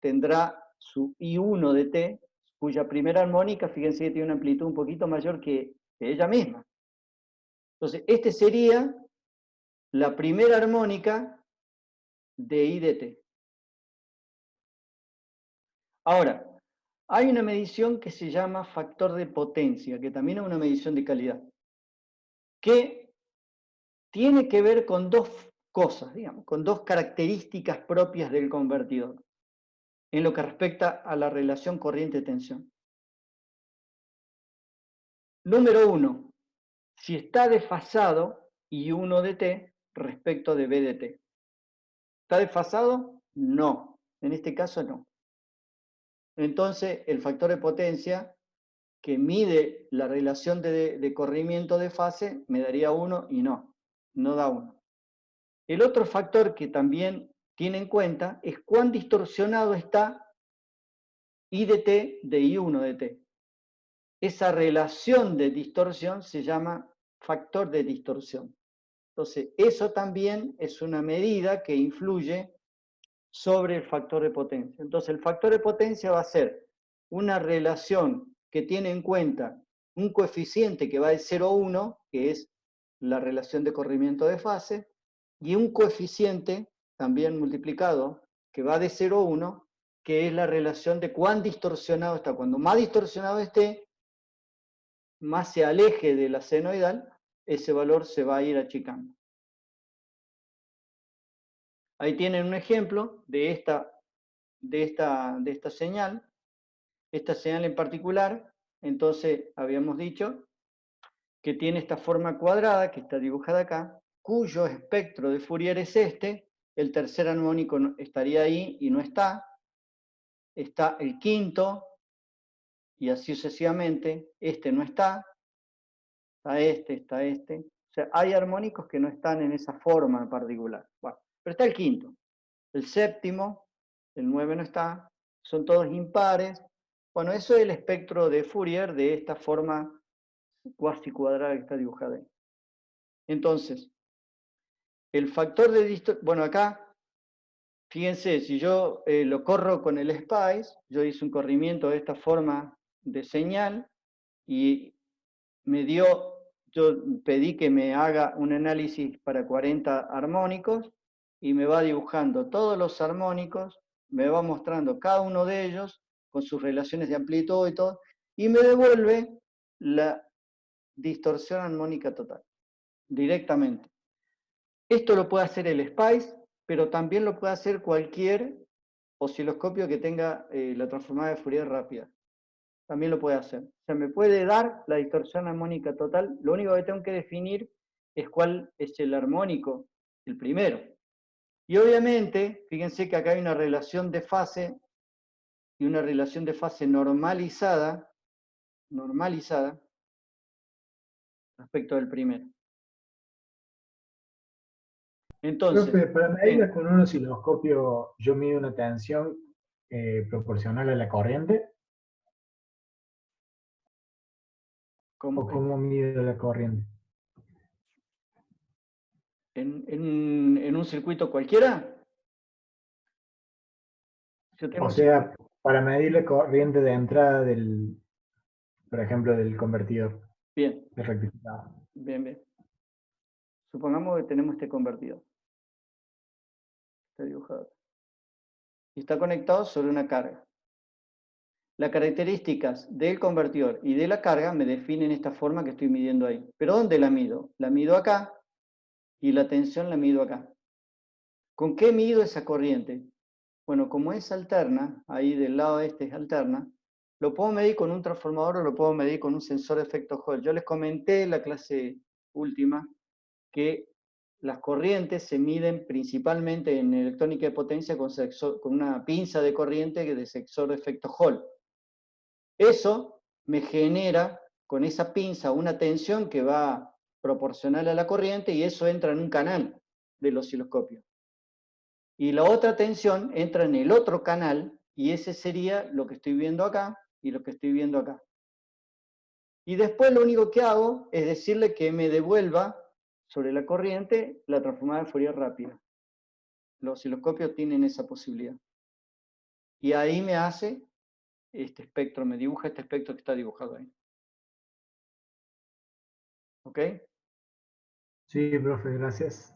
tendrá su I1 de T, cuya primera armónica, fíjense que tiene una amplitud un poquito mayor que ella misma. Entonces, este sería la primera armónica de I de T. Ahora, hay una medición que se llama factor de potencia, que también es una medición de calidad, que tiene que ver con dos cosas, digamos, con dos características propias del convertidor, en lo que respecta a la relación corriente-tensión. Número 1, si está desfasado I1 de T respecto de B de T. ¿Está desfasado? No. En este caso no. Entonces, el factor de potencia que mide la relación de corrimiento de fase me daría 1 y no da 1. El otro factor que también tiene en cuenta es cuán distorsionado está I de T de I1 de T. Esa relación de distorsión se llama factor de distorsión. Entonces, eso también es una medida que influye sobre el factor de potencia. Entonces, el factor de potencia va a ser una relación que tiene en cuenta un coeficiente que va de 0 a 1, que es la relación de corrimiento de fase, y un coeficiente, también multiplicado, que va de 0 a 1, que es la relación de cuán distorsionado está. Cuando más distorsionado esté, más se aleje de la senoidal, ese valor se va a ir achicando. Ahí tienen un ejemplo de esta señal. Esta señal en particular, entonces habíamos dicho que tiene esta forma cuadrada, que está dibujada acá, cuyo espectro de Fourier es este. El tercer armónico estaría ahí y no está. Está el quinto, y así sucesivamente. Este no está. Está este, está este. O sea, hay armónicos que no están en esa forma en particular. Bueno, pero está el quinto. El séptimo, el 9 no está. Son todos impares. Bueno, eso es el espectro de Fourier de esta forma cuasi cuadrada que está dibujada ahí. Entonces, el factor de distorsión, bueno, acá, fíjense, si yo lo corro con el SPICE, yo hice un corrimiento de esta forma de señal y yo pedí que me haga un análisis para 40 armónicos y me va dibujando todos los armónicos, me va mostrando cada uno de ellos con sus relaciones de amplitud y todo, y me devuelve la distorsión armónica total, directamente. Esto lo puede hacer el SPICE, pero también lo puede hacer cualquier osciloscopio que tenga la transformada de Fourier rápida. También lo puede hacer. O sea, me puede dar la distorsión armónica total. Lo único que tengo que definir es cuál es el armónico, el primero. Y obviamente, fíjense que acá hay una relación de fase y una relación de fase normalizada respecto del primero. Entonces, Profe, para medirla con un osciloscopio, yo mido una tensión proporcional a la corriente. ¿O cómo mido la corriente? ¿En un circuito cualquiera? O sea, para medir la corriente de entrada por ejemplo, del convertidor. Bien. De rectificado. Bien, bien. Supongamos que tenemos este convertidor. Está dibujado. Y está conectado sobre una carga. Las características del convertidor y de la carga me definen esta forma que estoy midiendo ahí. ¿Pero dónde la mido? La mido acá y la tensión la mido acá. ¿Con qué mido esa corriente? Bueno, como es alterna, ahí del lado este es alterna, lo puedo medir con un transformador o lo puedo medir con un sensor de efecto Hall. Yo les comenté en la clase última que las corrientes se miden principalmente en electrónica de potencia con una pinza de corriente de sensor de efecto Hall. Eso me genera con esa pinza una tensión que va proporcional a la corriente y eso entra en un canal del osciloscopio. Y la otra tensión entra en el otro canal y ese sería lo que estoy viendo acá y lo que estoy viendo acá. Y después lo único que hago es decirle que me devuelva sobre la corriente la transformada de Fourier rápida. Los osciloscopios tienen esa posibilidad. Y ahí me hace este espectro, me dibuja este espectro que está dibujado ahí. ¿Ok? Sí, profe, gracias.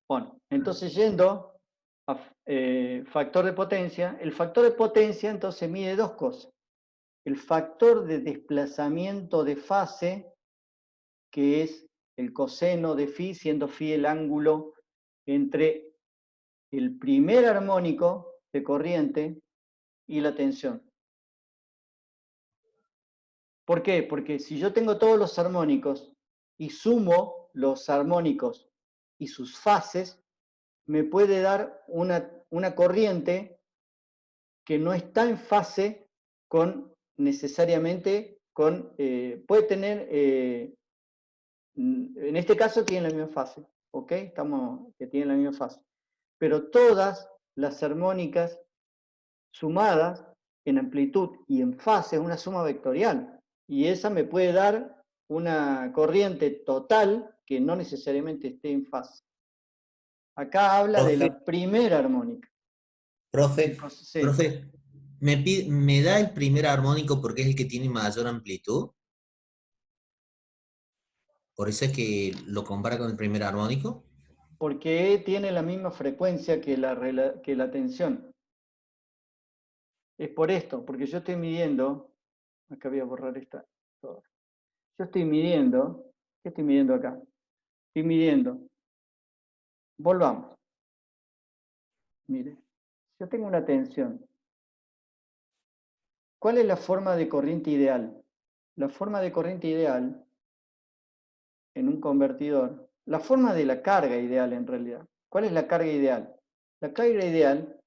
Bueno, entonces yendo a factor de potencia, el factor de potencia entonces mide dos cosas. El factor de desplazamiento de fase, que es el coseno de phi, siendo phi el ángulo entre el primer armónico de corriente y la tensión. ¿Por qué? Porque si yo tengo todos los armónicos y sumo los armónicos y sus fases, me puede dar una corriente que no está en fase necesariamente con, puede tener, en este caso tiene la misma fase, ¿ok? Que tienen la misma fase. Pero todas las armónicas sumadas en amplitud y en fase es una suma vectorial. Y esa me puede dar una corriente total que no necesariamente esté en fase. Acá habla de la primera armónica. Profe, Sí. profe, ¿me da el primer armónico porque es el que tiene mayor amplitud? ¿Por eso es que lo compara con el primer armónico? Porque E tiene la misma frecuencia que la tensión. Es por esto, porque yo estoy midiendo, acá voy a borrar esta. Yo estoy midiendo, ¿qué estoy midiendo acá? Estoy midiendo, volvamos. Mire, yo tengo una tensión. ¿Cuál es la forma de corriente ideal? La forma de corriente ideal en un convertidor, la forma de la carga ideal en realidad. ¿Cuál es la carga ideal? La carga ideal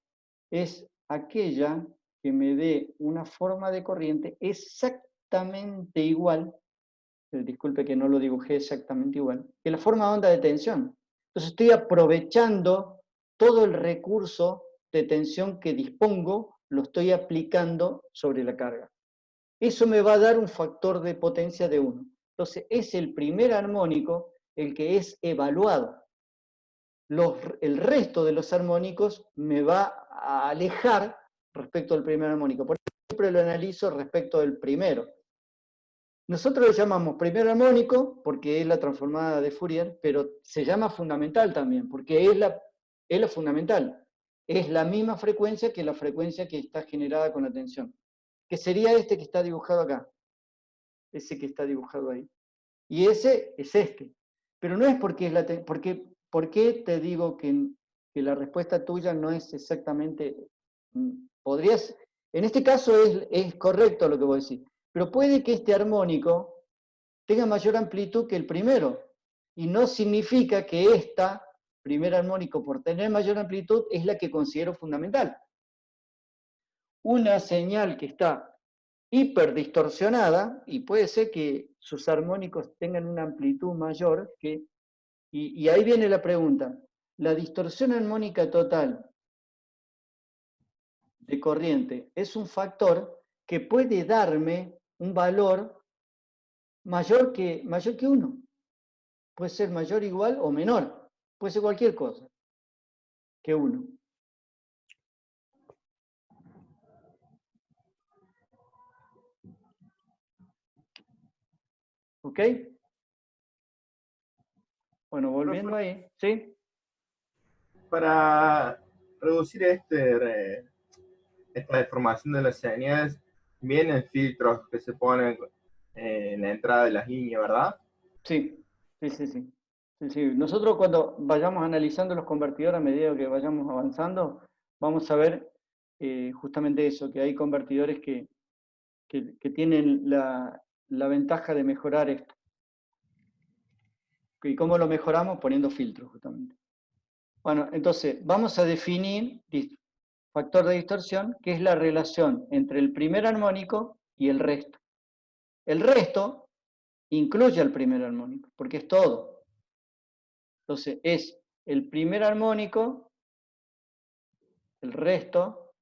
es aquella que me dé una forma de corriente exactamente igual, disculpe que no lo dibujé exactamente igual, que la forma de onda de tensión. Entonces estoy aprovechando todo el recurso de tensión que dispongo, lo estoy aplicando sobre la carga. Eso me va a dar un factor de potencia de 1. Entonces es el primer armónico el que es evaluado. El resto de los armónicos me va a alejar respecto al primer armónico. Por eso siempre lo analizo respecto del primero. Nosotros le llamamos primer armónico porque es la transformada de Fourier, pero se llama fundamental también, porque es la fundamental. Es la misma frecuencia que la frecuencia que está generada con la tensión. Que sería este que está dibujado acá. Ese que está dibujado ahí. Y ese es este. Pero no es porque es la... ¿Por qué te digo que la respuesta tuya no es exactamente... Podrías... En este caso es correcto lo que vos decís. Pero puede que este armónico tenga mayor amplitud que el primero. Y no significa que esta, primer armónico, por tener mayor amplitud, es la que considero fundamental. Una señal que está hiperdistorsionada, y puede ser que sus armónicos tengan una amplitud mayor, y ahí viene la pregunta, ¿la distorsión armónica total de corriente es un factor que puede darme un valor mayor que 1? Puede ser mayor, igual o menor, puede ser cualquier cosa que 1. ¿Ok? Bueno, volviendo ahí, ¿sí? Para reducir esta deformación de las señales, vienen filtros que se ponen en la entrada de las líneas, ¿verdad? Sí. Nosotros cuando vayamos analizando los convertidores a medida que vayamos avanzando, vamos a ver justamente eso, que hay convertidores que tienen la ventaja de mejorar esto. ¿Y cómo lo mejoramos? Poniendo filtros, justamente. Bueno, entonces, vamos a definir factor de distorsión, que es la relación entre el primer armónico y el resto. El resto incluye al primer armónico, porque es todo. Entonces, es el primer armónico, el resto,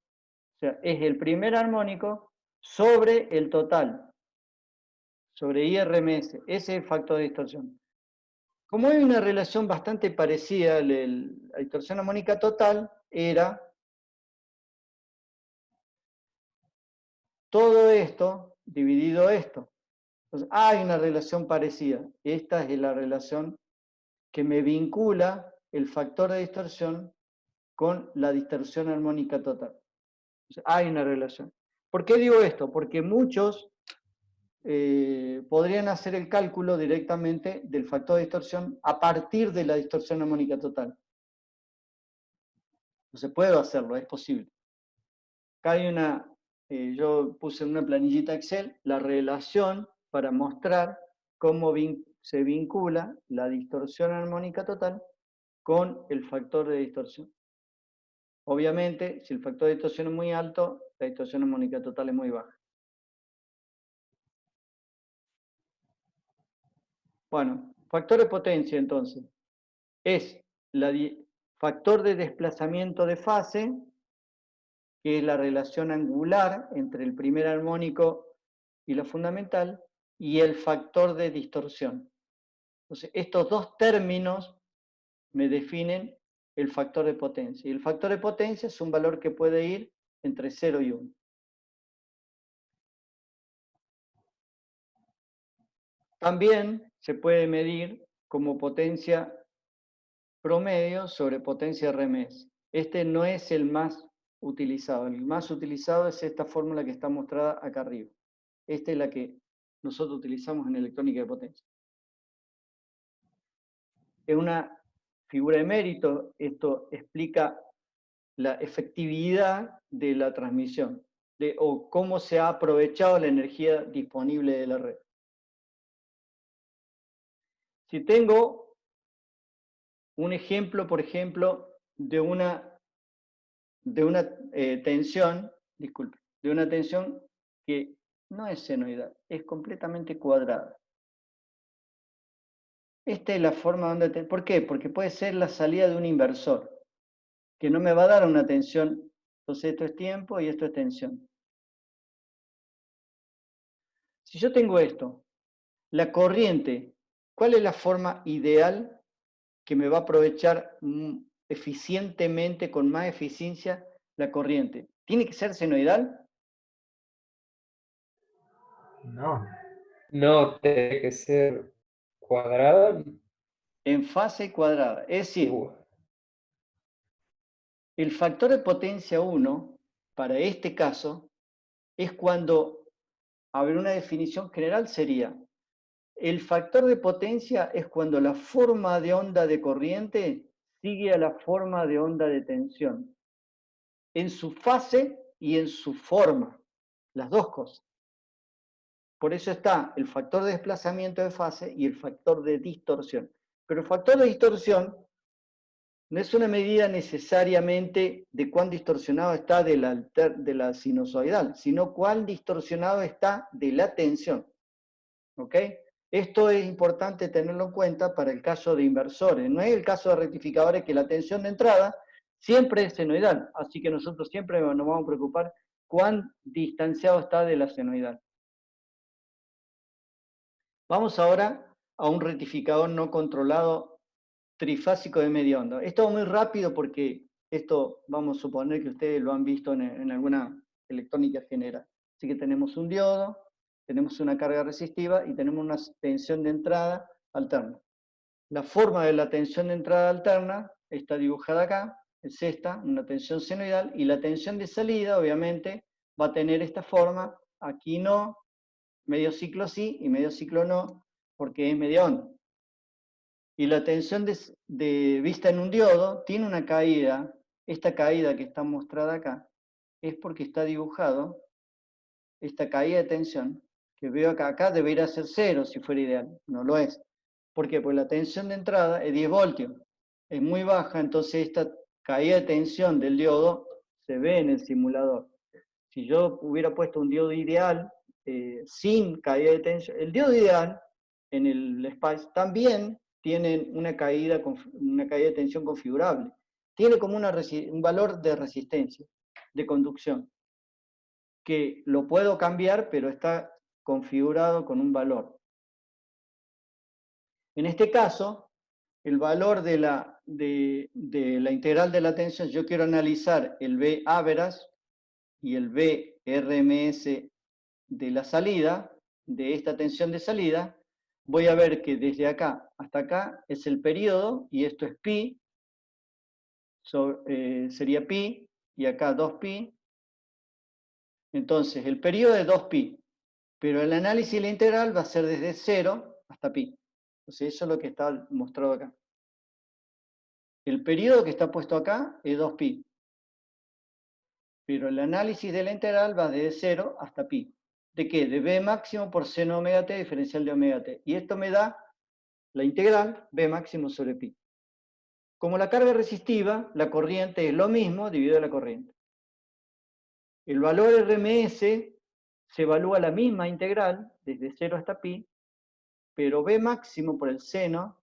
o sea, es el primer armónico sobre el total, sobre IRMS. Ese es el factor de distorsión. Como hay una relación bastante parecida, la distorsión armónica total era todo esto dividido esto. Entonces, hay una relación parecida. Esta es la relación que me vincula el factor de distorsión con la distorsión armónica total. Entonces, hay una relación. ¿Por qué digo esto? Porque muchos podrían hacer el cálculo directamente del factor de distorsión a partir de la distorsión armónica total. Entonces puedo hacerlo, es posible. Acá hay yo puse en una planillita Excel la relación para mostrar cómo se vincula la distorsión armónica total con el factor de distorsión. Obviamente, si el factor de distorsión es muy alto, la distorsión armónica total es muy baja. Bueno, factor de potencia entonces es el factor de desplazamiento de fase, que es la relación angular entre el primer armónico y la fundamental, y el factor de distorsión. Entonces, estos dos términos me definen el factor de potencia. Y el factor de potencia es un valor que puede ir entre 0 y 1. También se puede medir como potencia promedio sobre potencia RMS. Este no es el más utilizado. El más utilizado es esta fórmula que está mostrada acá arriba. Esta es la que nosotros utilizamos en electrónica de potencia. Es una figura de mérito. Esto explica la efectividad de la transmisión o cómo se ha aprovechado la energía disponible de la red. Si tengo un ejemplo, por ejemplo, de una tensión, disculpe, de una tensión que no es senoidal, es completamente cuadrada. Esta es la forma donde... ¿Por qué? Porque puede ser la salida de un inversor, que no me va a dar una tensión. Entonces esto es tiempo y esto es tensión. Si yo tengo esto, la corriente, ¿cuál es la forma ideal que me va a aprovechar eficientemente, con más eficiencia, la corriente? ¿Tiene que ser senoidal? No. No, tiene que ser cuadrada. En fase cuadrada. Es decir, Uh, el factor de potencia 1, para este caso, es cuando, a ver, una definición general sería, el factor de potencia es cuando la forma de onda de corriente sigue a la forma de onda de tensión, en su fase y en su forma, las dos cosas. Por eso está el factor de desplazamiento de fase y el factor de distorsión. Pero el factor de distorsión no es una medida necesariamente de cuán distorsionado está de la sinusoidal, sino cuán distorsionado está de la tensión. ¿Ok? Esto es importante tenerlo en cuenta para el caso de inversores. No es el caso de rectificadores, que la tensión de entrada siempre es senoidal, así que nosotros siempre nos vamos a preocupar cuán distanciado está de la senoidal. Vamos ahora a un rectificador no controlado trifásico de media onda. Esto va muy rápido porque esto vamos a suponer que ustedes lo han visto en alguna electrónica general. Así que tenemos un diodo, tenemos una carga resistiva y tenemos una tensión de entrada alterna. La forma de la tensión de entrada alterna está dibujada acá, es esta, una tensión senoidal, y la tensión de salida, obviamente, va a tener esta forma, aquí no, medio ciclo sí y medio ciclo no, porque es media onda. Y la tensión vista en un diodo tiene una caída. Esta caída que está mostrada acá es porque está dibujado esta caída de tensión que veo acá. Acá debería ser 0 si fuera ideal, no lo es. ¿Por qué? Porque la tensión de entrada es 10 voltios, es muy baja, entonces esta caída de tensión del diodo se ve en el simulador. Si yo hubiera puesto un diodo ideal sin caída de tensión, el diodo ideal en el SPICE también tiene una caída de tensión configurable. Tiene como un valor de resistencia, de conducción, que lo puedo cambiar, pero está configurado con un valor. En este caso, el valor de la integral de la tensión, yo quiero analizar el V average y el V RMS de la salida, de esta tensión de salida, voy a ver que desde acá hasta acá es el periodo, y esto es pi, sería pi, y acá 2pi. Entonces, el periodo es 2pi, pero el análisis de la integral va a ser desde 0 hasta pi. Entonces, eso es lo que está mostrado acá. El periodo que está puesto acá es 2pi, pero el análisis de la integral va desde 0 hasta pi. ¿De qué? De b máximo por seno omega t diferencial de omega t. Y esto me da la integral b máximo sobre pi. Como la carga resistiva, la corriente es lo mismo dividido la corriente. El valor RMS se evalúa la misma integral, desde 0 hasta pi, pero b máximo por el seno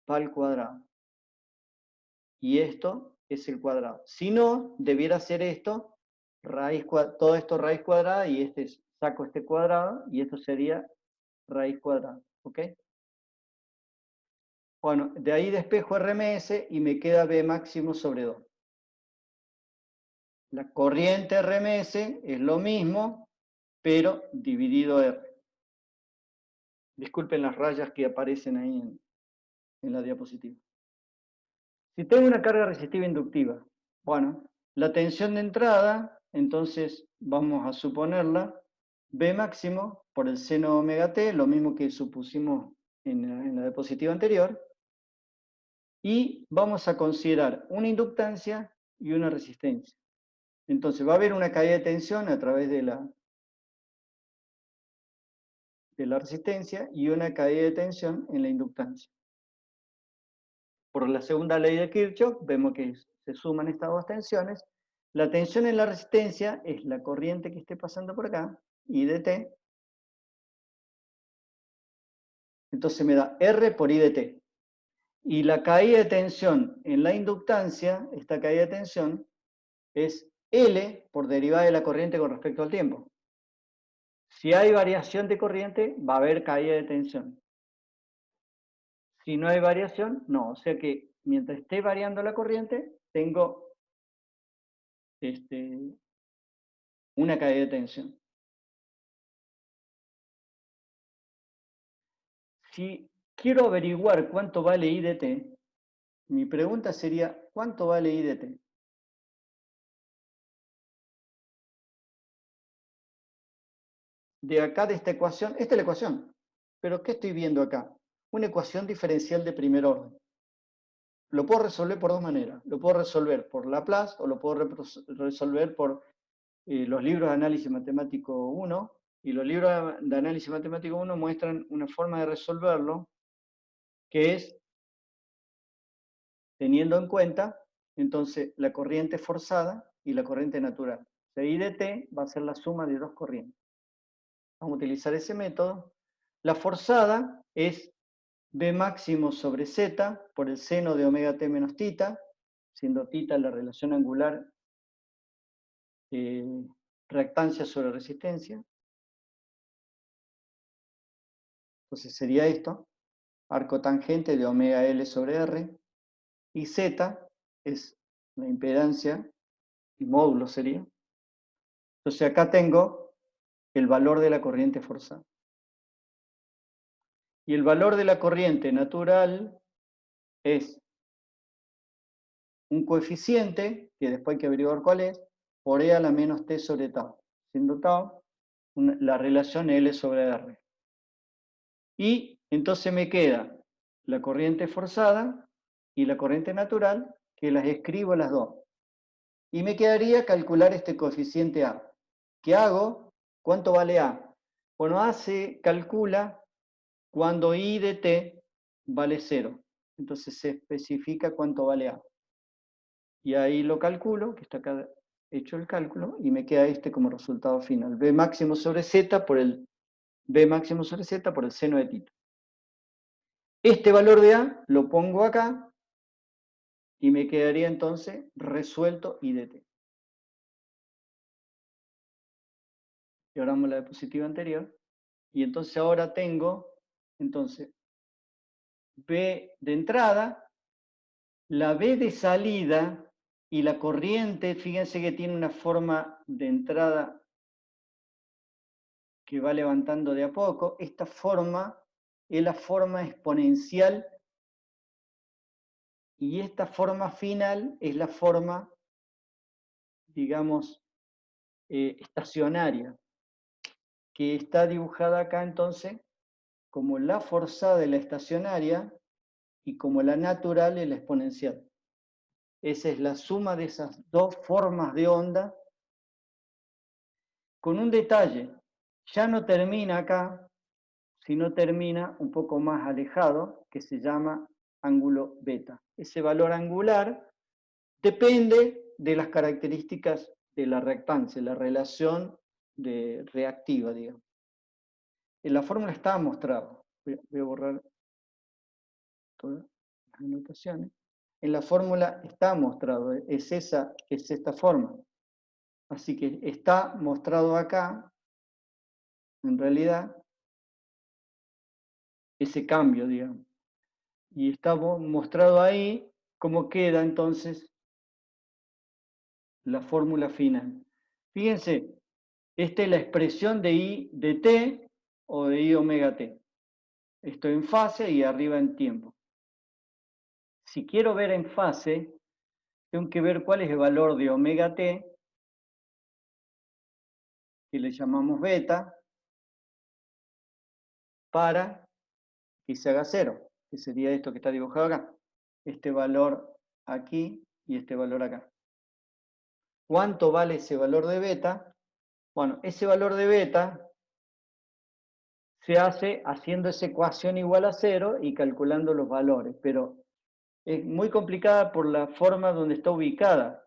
va al cuadrado. Y esto es el cuadrado. Si no, debiera ser esto, todo esto raíz cuadrada, y saco este cuadrado, y esto sería raíz cuadrada. ¿Ok? Bueno, de ahí despejo RMS y me queda B máximo sobre 2. La corriente RMS es lo mismo, pero dividido R. Disculpen las rayas que aparecen ahí en la diapositiva. Si tengo una carga resistiva inductiva, bueno, la tensión de entrada, entonces vamos a suponerla B máximo por el seno omega t, lo mismo que supusimos en la diapositiva anterior, y vamos a considerar una inductancia y una resistencia. Entonces va a haber una caída de tensión a través de la resistencia y una caída de tensión en la inductancia. Por la segunda ley de Kirchhoff, vemos que se suman estas dos tensiones. La tensión en la resistencia es la corriente que esté pasando por acá, I de T. Entonces me da R por I de T. Y la caída de tensión en la inductancia, esta caída de tensión, es L por derivada de la corriente con respecto al tiempo. Si hay variación de corriente, va a haber caída de tensión. Si no hay variación, no. O sea que mientras esté variando la corriente, tengo una caída de tensión. Si quiero averiguar cuánto vale I de T, mi pregunta sería, ¿cuánto vale I de T? De acá, de esta ecuación, esta es la ecuación, pero ¿qué estoy viendo acá? Una ecuación diferencial de primer orden. Lo puedo resolver por dos maneras. Lo puedo resolver por Laplace o lo puedo resolver por los libros de análisis matemático 1, y los libros de análisis matemático 1 muestran una forma de resolverlo que es teniendo en cuenta entonces la corriente forzada y la corriente natural. O sea, I de T va a ser la suma de dos corrientes. Vamos a utilizar ese método. La forzada es B máximo sobre Z por el seno de omega t menos tita, siendo tita la relación angular reactancia sobre resistencia. Entonces sería esto, arco tangente de omega L sobre R, y Z es la impedancia, y módulo sería. Entonces acá tengo el valor de la corriente forzada. Y el valor de la corriente natural es un coeficiente, que después hay que averiguar cuál es, por E a la menos T sobre tau, siendo tau la relación L sobre R. Y entonces me queda la corriente forzada y la corriente natural, que las escribo las dos. Y me quedaría calcular este coeficiente A. ¿Qué hago? ¿Cuánto vale A? Bueno, A se calcula cuando I de T vale 0. Entonces se especifica cuánto vale A. Y ahí lo calculo, que está acá hecho el cálculo, y me queda este como resultado final. B máximo sobre Z por el seno de tita. Este valor de A lo pongo acá y me quedaría entonces resuelto I de T. Y ahora vamos a la diapositiva anterior. Y entonces ahora tengo, entonces, B de entrada, la B de salida y la corriente, fíjense que tiene una forma de entrada que va levantando de a poco. Esta forma es la forma exponencial y esta forma final es la forma, digamos, estacionaria, que está dibujada acá entonces como la forzada de la estacionaria y como la natural de la exponencial. Esa es la suma de esas dos formas de onda, con un detalle, ya no termina acá, sino termina un poco más alejado, que se llama ángulo beta. Ese valor angular depende de las características de la reactancia, la relación reactiva, digamos. En la fórmula está mostrado. Voy a borrar todas las anotaciones. En la fórmula está mostrado, es esta forma. Así que está mostrado acá, en realidad, ese cambio, digamos. Y está mostrado ahí cómo queda entonces la fórmula final. Fíjense, esta es la expresión de I de T o de I omega T. estoy en fase y arriba en tiempo. Si quiero ver en fase, tengo que ver cuál es el valor de omega t, que le llamamos beta, para que se haga 0, que sería esto que está dibujado acá. Este valor aquí y este valor acá. ¿Cuánto vale ese valor de beta? Bueno, ese valor de beta se hace haciendo esa ecuación igual a 0 y calculando los valores, pero es muy complicada por la forma donde está ubicada.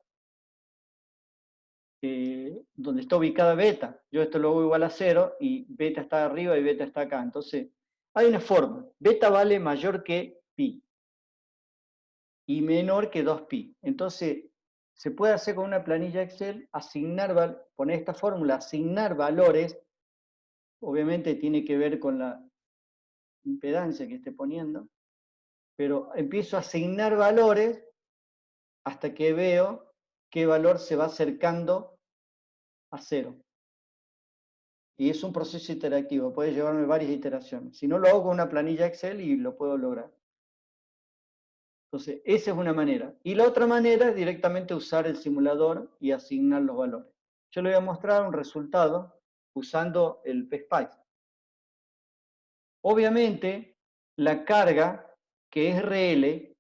Donde está ubicada beta. Yo esto lo hago igual a 0 y beta está arriba y beta está acá. Entonces, hay una forma. Beta vale mayor que pi y menor que 2pi. Entonces, se puede hacer con una planilla Excel, poner esta fórmula, asignar valores. Obviamente tiene que ver con la impedancia que esté poniendo, pero empiezo a asignar valores hasta que veo qué valor se va acercando a 0. Y es un proceso interactivo, puede llevarme varias iteraciones. Si no, lo hago con una planilla Excel y lo puedo lograr. Entonces, esa es una manera. Y la otra manera es directamente usar el simulador y asignar los valores. Yo le voy a mostrar un resultado usando el PSPICE. Obviamente, la carga, que es RL,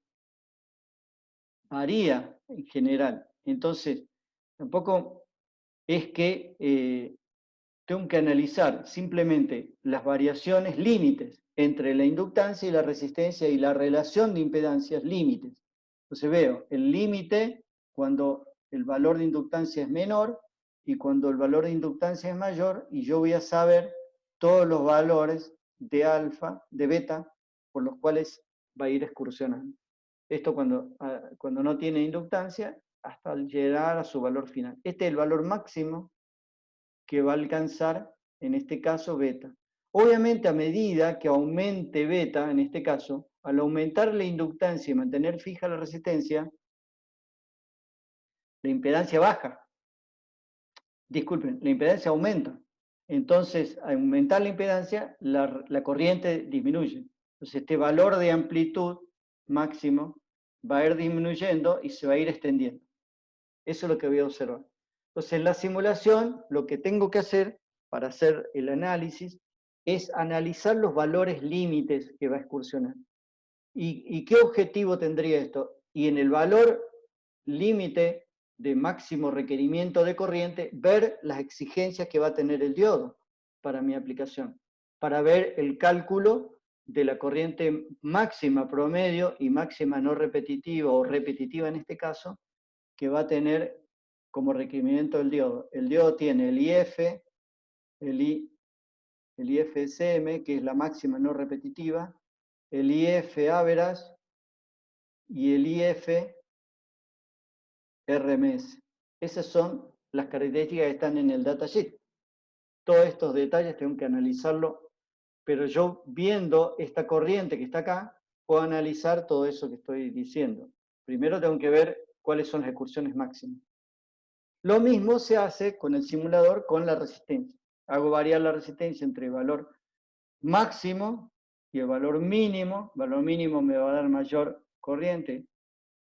varía en general. Entonces, tampoco es que tengo que analizar simplemente las variaciones límites entre la inductancia y la resistencia y la relación de impedancias límites. Entonces veo el límite cuando el valor de inductancia es menor y cuando el valor de inductancia es mayor, y yo voy a saber todos los valores de alfa, de beta, por los cuales va a ir excursionando. Esto cuando no tiene inductancia hasta llegar a su valor final. Este es el valor máximo que va a alcanzar, en este caso, beta. Obviamente, a medida que aumente beta, en este caso, al aumentar la inductancia y mantener fija la resistencia, la impedancia baja. Disculpen, la impedancia aumenta. Entonces, al aumentar la impedancia, la corriente disminuye. Entonces, este valor de amplitud máximo va a ir disminuyendo y se va a ir extendiendo. Eso es lo que voy a observar. Entonces, en la simulación, lo que tengo que hacer para hacer el análisis es analizar los valores límites que va a excursionar. ¿Y qué objetivo tendría esto? Y en el valor límite de máximo requerimiento de corriente, ver las exigencias que va a tener el diodo para mi aplicación, para ver el cálculo de la corriente máxima promedio y máxima no repetitiva o repetitiva en este caso, que va a tener como requerimiento el diodo. El diodo tiene el IF, el IFSM, que es la máxima no repetitiva, el IF average y el IF RMS. Esas son las características que están en el datasheet. Todos estos detalles tengo que analizarlo, pero yo viendo esta corriente que está acá, puedo analizar todo eso que estoy diciendo. Primero tengo que ver cuáles son las excursiones máximas. Lo mismo se hace con el simulador con la resistencia. Hago variar la resistencia entre el valor máximo y el valor mínimo. El valor mínimo me va a dar mayor corriente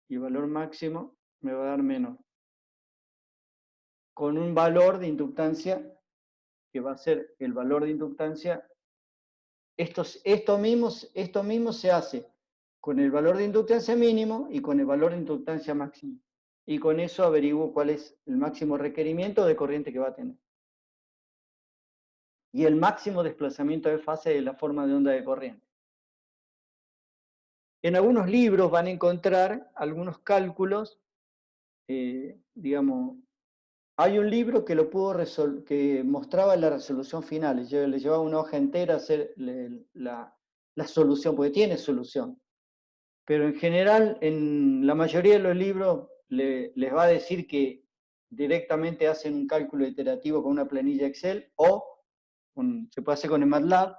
y el valor máximo me va a dar menor. Con un valor de inductancia que va a ser el valor de inductancia. Esto mismo se hace con el valor de inductancia mínimo y con el valor de inductancia máximo. Y con eso averiguo cuál es el máximo requerimiento de corriente que va a tener. Y el máximo desplazamiento de fase de la forma de onda de corriente. En algunos libros van a encontrar algunos cálculos, digamos, hay un libro que que mostraba la resolución final. Yo le llevaba una hoja entera a hacer la solución, porque tiene solución. Pero en general, en la mayoría de los libros les va a decir que directamente hacen un cálculo iterativo con una planilla Excel, o se puede hacer con el MATLAB,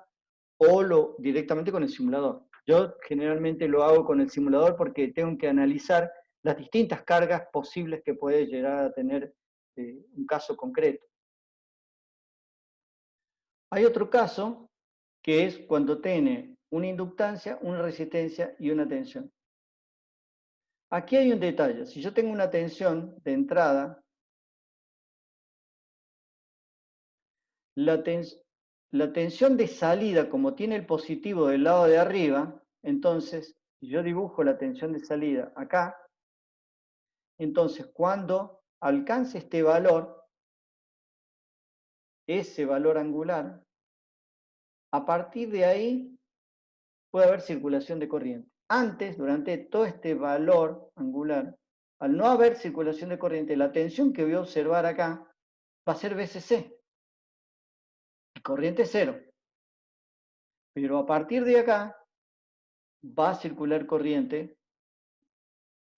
o directamente con el simulador. Yo generalmente lo hago con el simulador porque tengo que analizar las distintas cargas posibles que puede llegar a tener un caso concreto. Hay otro caso que es cuando tiene una inductancia, una resistencia y una tensión. Aquí hay un detalle. Si yo tengo una tensión de entrada, la tensión de salida, como tiene el positivo del lado de arriba, entonces, si yo dibujo la tensión de salida acá, entonces cuando alcance este valor, ese valor angular, a partir de ahí puede haber circulación de corriente. Antes, durante todo este valor angular, al no haber circulación de corriente, la tensión que voy a observar acá va a ser VCC. Corriente cero. Pero a partir de acá va a circular corriente,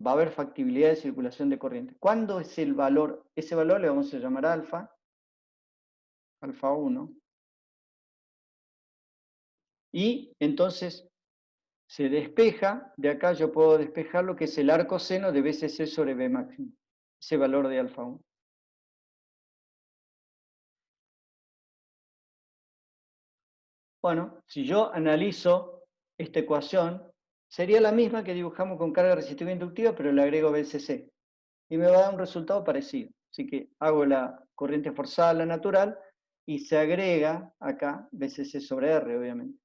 va a haber factibilidad de circulación de corriente. ¿Cuándo es el valor? Ese valor le vamos a llamar alfa, alfa 1. Y entonces se despeja, de acá yo puedo despejar lo que es el arco seno de BCC sobre B máximo, ese valor de alfa 1. Bueno, si yo analizo esta ecuación, sería la misma que dibujamos con carga resistiva inductiva, pero le agrego BCC. Y me va a dar un resultado parecido. Así que hago la corriente forzada a la natural y se agrega acá BCC sobre R, obviamente.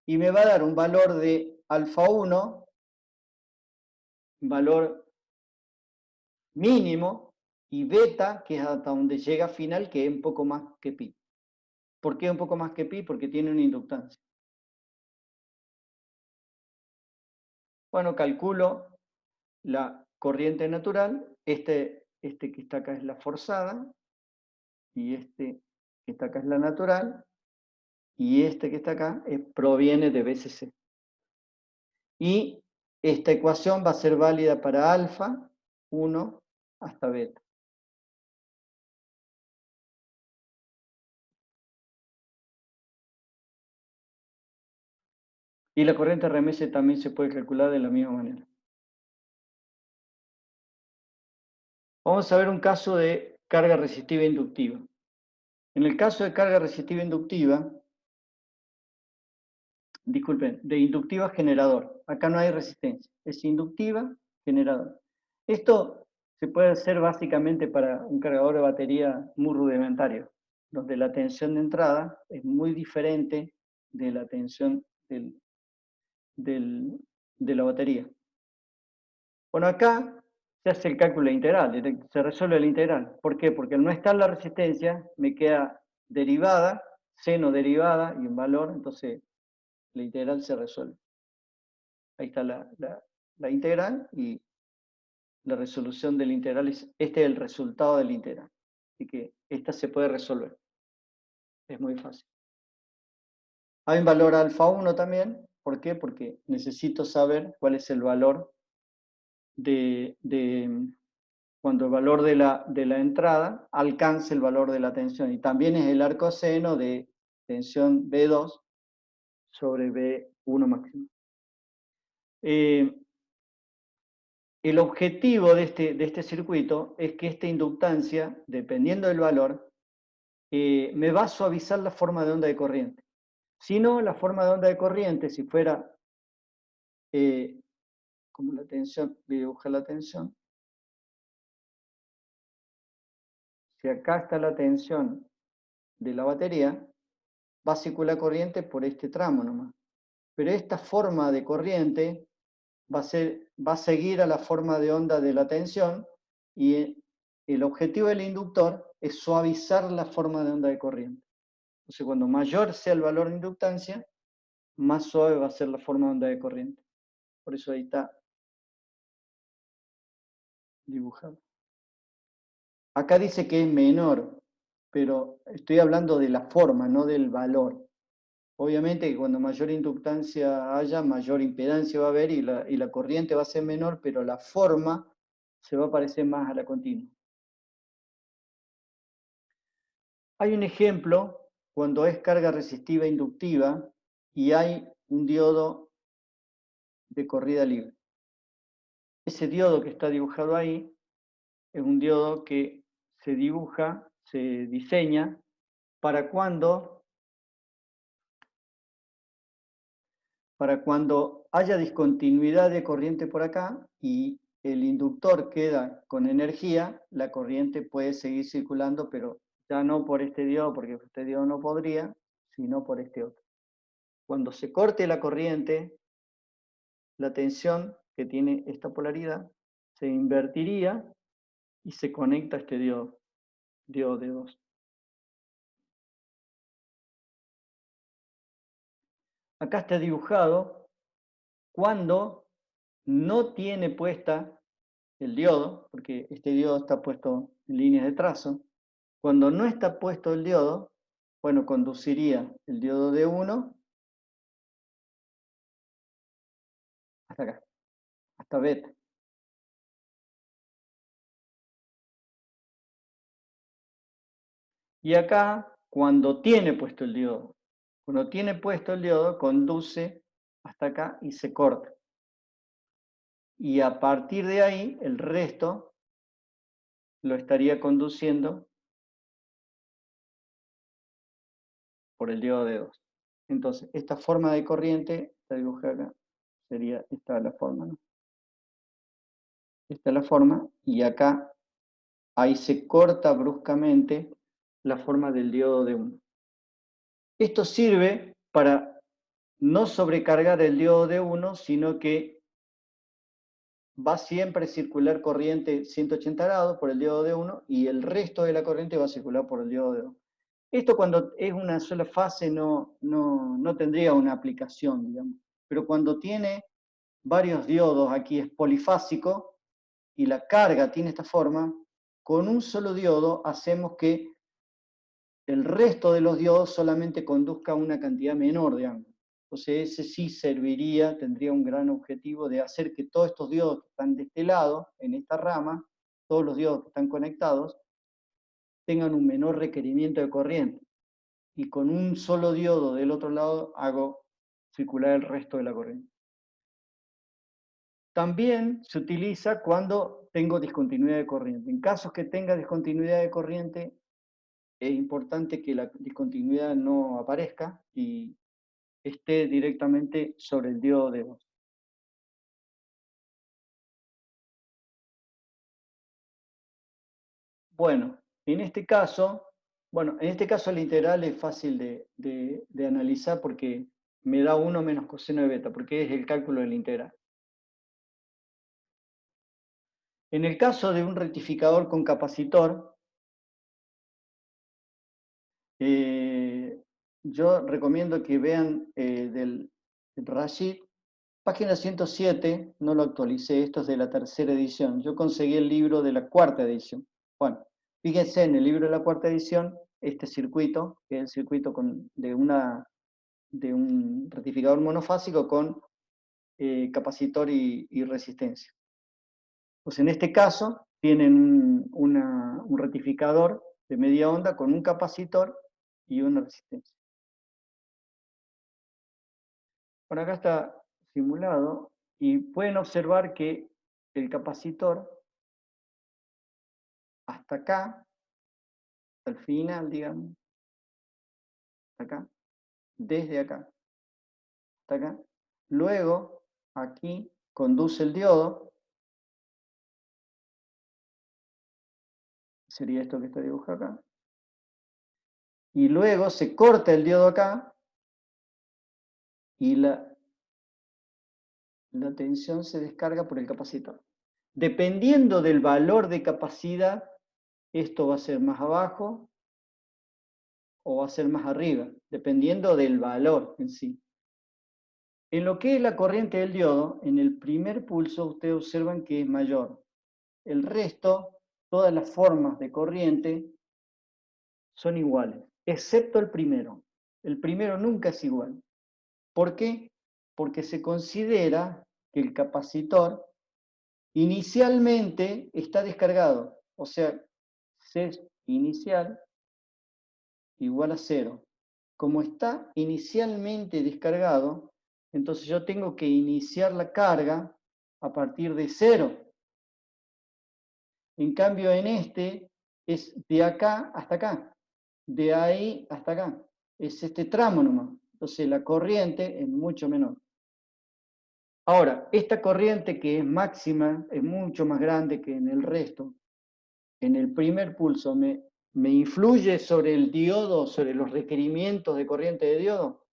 Y me va a dar un valor de alfa 1, valor mínimo, y beta, que es hasta donde llega final, que es un poco más que pi. ¿Por qué un poco más que pi? Porque tiene una inductancia. Bueno, calculo la corriente natural, este que está acá es la forzada, y este que está acá es la natural, y este que está acá proviene de BCC. Y esta ecuación va a ser válida para alfa 1 hasta beta. Y la corriente RMS también se puede calcular de la misma manera. Vamos a ver un caso de carga resistiva inductiva. En el caso de carga resistiva inductiva, disculpen, de inductiva generador. Acá no hay resistencia, es inductiva generador. Esto se puede hacer básicamente para un cargador de batería muy rudimentario, donde la tensión de entrada es muy diferente de la tensión de la batería. Bueno, acá se hace el cálculo integral, se resuelve la integral. ¿Por qué? Porque al no estar la resistencia, me queda derivada, seno derivada y un valor, entonces la integral se resuelve. Ahí está la integral y la resolución de la integral este es el resultado de la integral. Así que esta se puede resolver. Es muy fácil. Hay un valor alfa 1 también. ¿Por qué? Porque necesito saber cuál es el valor cuando el valor de la entrada alcance el valor de la tensión. Y también es el arco seno de tensión B2 sobre B1 máximo. El objetivo de este circuito es que esta inductancia, dependiendo del valor, me va a suavizar la forma de onda de corriente. Si no, la forma de onda de corriente, si fuera como la tensión, voy a dibujar la tensión. Si acá está la tensión de la batería, va a circular corriente por este tramo nomás. Pero esta forma de corriente va a seguir a la forma de onda de la tensión y el objetivo del inductor es suavizar la forma de onda de corriente. Entonces, cuando mayor sea el valor de inductancia, más suave va a ser la forma de onda de corriente. Por eso ahí está dibujado. Acá dice que es menor, pero estoy hablando de la forma, no del valor. Obviamente que cuando mayor inductancia haya, mayor impedancia va a haber y la corriente va a ser menor, pero la forma se va a parecer más a la continua. Hay un ejemplo cuando es carga resistiva inductiva y hay un diodo de corrida libre. Ese diodo que está dibujado ahí es un diodo que se dibuja, se diseña para cuando para cuando haya discontinuidad de corriente por acá y el inductor queda con energía, la corriente puede seguir circulando, pero ya no por este diodo, porque este diodo no podría, sino por este otro. Cuando se corte la corriente, la tensión que tiene esta polaridad se invertiría y se conecta a este diodo de 2. Acá está dibujado cuando no tiene puesta el diodo, porque este diodo está puesto en líneas de trazo. Cuando no está puesto el diodo, bueno, conduciría el diodo de 1 hasta acá, hasta beta. Y acá, cuando tiene puesto el diodo, conduce hasta acá y se corta. Y a partir de ahí, el resto lo estaría conduciendo por el diodo de 2. Entonces, esta forma de corriente, esta dibujada acá, sería esta la forma, ¿no? Esta es la forma, y acá, ahí se corta bruscamente la forma del diodo de 1. Esto sirve para no sobrecargar el diodo de 1, sino que va siempre a circular corriente 180 grados por el diodo de 1 y el resto de la corriente va a circular por el diodo de 2. Esto cuando es una sola fase no tendría una aplicación, digamos. Pero cuando tiene varios diodos, aquí es polifásico, y la carga tiene esta forma, con un solo diodo hacemos que el resto de los diodos solamente conduzca una cantidad menor de ángulo. Entonces ese sí serviría, tendría un gran objetivo de hacer que todos estos diodos que están de este lado, en esta rama, todos los diodos que están conectados, tengan un menor requerimiento de corriente. Y con un solo diodo del otro lado hago circular el resto de la corriente. También se utiliza cuando tengo discontinuidad de corriente. En casos que tenga discontinuidad de corriente, es importante que la discontinuidad no aparezca y esté directamente sobre el diodo de 2. Bueno, en este caso la integral es fácil de analizar porque me da 1 menos coseno de beta, porque es el cálculo de la integral. En el caso de un rectificador con capacitor, yo recomiendo que vean del Rashid, página 107, no lo actualicé, esto es de la 3ª edición. Yo conseguí el libro de la 4ª edición. Bueno, fíjense en el libro de la 4ª edición, este circuito, que es el circuito de un rectificador monofásico con capacitor y resistencia. Pues en este caso tienen un rectificador de media onda con un capacitor y una resistencia. Por acá está simulado y pueden observar que el capacitor hasta acá, hasta el final, digamos, acá, desde acá, hasta acá. Luego, aquí conduce el diodo, sería esto que está dibujado acá, y luego se corta el diodo acá, y la tensión se descarga por el capacitor. Dependiendo del valor de capacidad, esto va a ser más abajo o va a ser más arriba, dependiendo del valor en sí. En lo que es la corriente del diodo, en el primer pulso ustedes observan que es mayor. El resto, todas las formas de corriente son iguales, excepto el primero. El primero nunca es igual. ¿Por qué? Porque se considera que el capacitor inicialmente está descargado. O sea, C inicial igual a 0. Como está inicialmente descargado, entonces yo tengo que iniciar la carga a partir de 0. En cambio, en este es de acá hasta acá, de ahí hasta acá. Es este tramo nomás. Entonces la corriente es mucho menor. Ahora, esta corriente que es máxima, es mucho más grande que en el resto. En el primer pulso, ¿me influye sobre el diodo, sobre los requerimientos de corriente de diodo?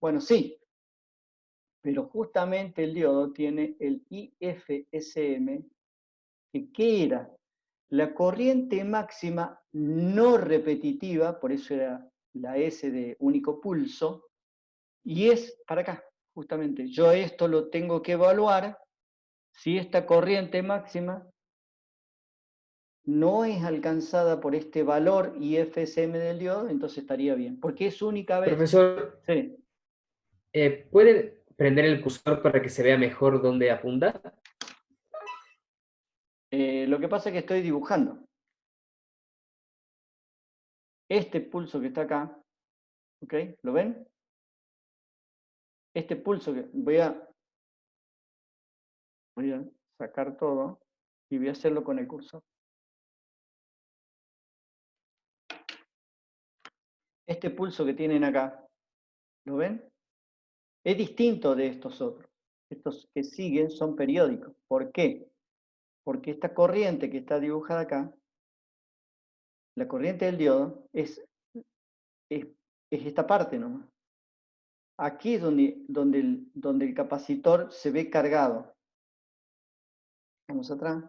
Bueno, sí. Pero justamente el diodo tiene el IFSM, que ¿qué era? La corriente máxima no repetitiva, por eso era la S de único pulso, y es para acá, justamente. Yo esto lo tengo que evaluar si esta corriente máxima no es alcanzada por este valor IFSM del diodo, entonces estaría bien, porque es única vez. Profesor, Sí. ¿puede prender el cursor para que se vea mejor dónde apunta? Lo que pasa es que estoy dibujando. Este pulso que está acá, ¿ok? ¿Lo ven? Este pulso que voy a sacar todo y voy a hacerlo con el cursor. Este pulso que tienen acá, ¿lo ven? Es distinto de estos otros. Estos que siguen son periódicos. ¿Por qué? Porque esta corriente que está dibujada acá, la corriente del diodo, es esta parte nomás. Aquí es donde el capacitor se ve cargado. Vamos atrás.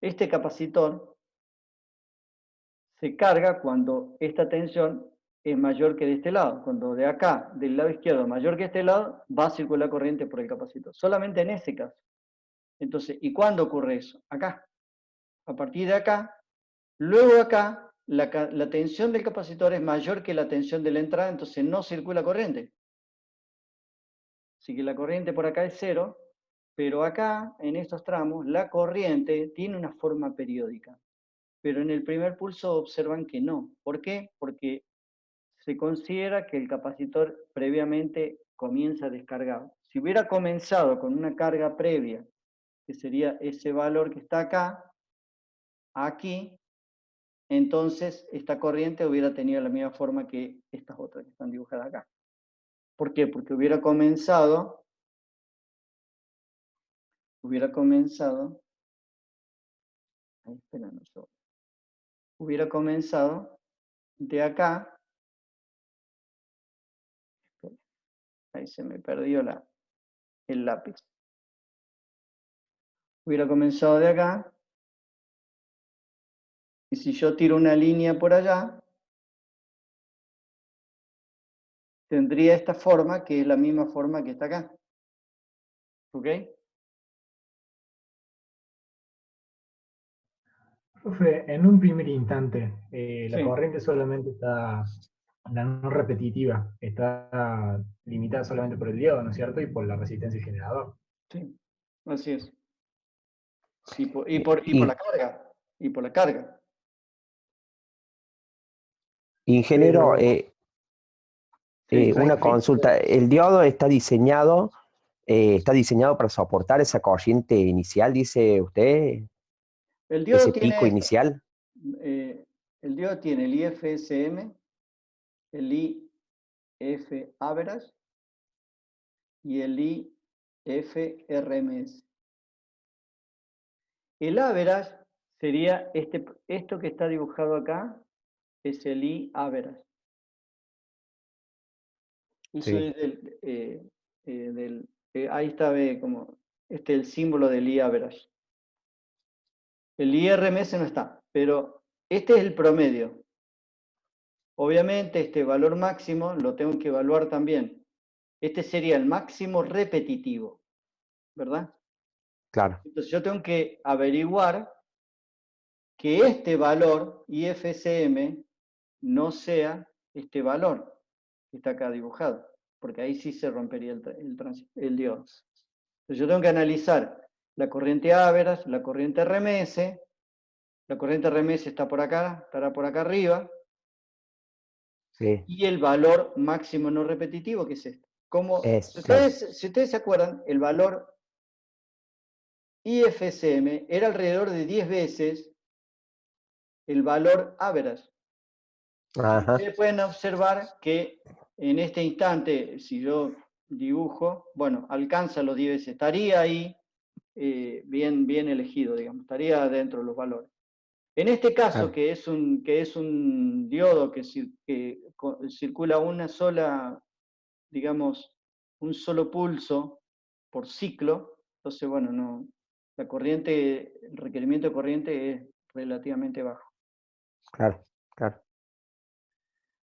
Este capacitor se carga cuando esta tensión es mayor que de este lado. Cuando de acá, del lado izquierdo, es mayor que este lado, va a circular corriente por el capacitor. Solamente en ese caso. Entonces, ¿y cuándo ocurre eso? Acá. A partir de acá. Luego acá, la tensión del capacitor es mayor que la tensión de la entrada, entonces no circula corriente. Así que la corriente por acá es 0, pero acá, en estos tramos, la corriente tiene una forma periódica. Pero en el primer pulso observan que no. ¿Por qué? Porque se considera que el capacitor previamente comienza descargado. Si hubiera comenzado con una carga previa, que sería ese valor que está acá, aquí, entonces esta corriente hubiera tenido la misma forma que estas otras que están dibujadas acá. ¿Por qué? Porque hubiera comenzado, ahí, espera, no, hubiera comenzado de acá, ahí se me perdió el lápiz. Hubiera comenzado de acá, y si yo tiro una línea por allá, tendría esta forma, que es la misma forma que está acá. ¿Ok? Profe, en un primer instante, la Sí. corriente solamente está, la no repetitiva, está limitada solamente por el diodo, ¿no es cierto? Y por la resistencia del generador. Sí, así es. Y por la carga. Y por la carga. Ingeniero, Sí. una consulta. ¿El diodo está diseñado para soportar esa corriente inicial, dice usted? El diodo Ese tiene pico esto. inicial. El diodo tiene el IFSM, el IF average y el IFRMS. El average sería esto que está dibujado acá, es el I average. Eso Sí. es ahí está, ve, como el símbolo del I average. El IRMS no está, pero este es el promedio. Obviamente este valor máximo lo tengo que evaluar también. Este sería el máximo repetitivo, ¿verdad? Claro. Entonces yo tengo que averiguar que este valor IFSM no sea este valor que está acá dibujado, porque ahí sí se rompería el diodo. Entonces yo tengo que analizar la corriente average, la corriente RMS. La corriente RMS está por acá, estará por acá arriba. Sí. Y el valor máximo no repetitivo, que es este. Si ustedes se acuerdan, el valor IFSM era alrededor de 10 veces el valor average. Ajá. Ustedes pueden observar que en este instante, si yo dibujo, bueno, alcanza los 10 veces, estaría ahí bien elegido, digamos, estaría dentro de los valores. En este caso, que es un diodo que circula una sola, digamos, un solo pulso por ciclo, entonces, bueno, no, la corriente, el requerimiento de corriente es relativamente bajo. Claro, claro.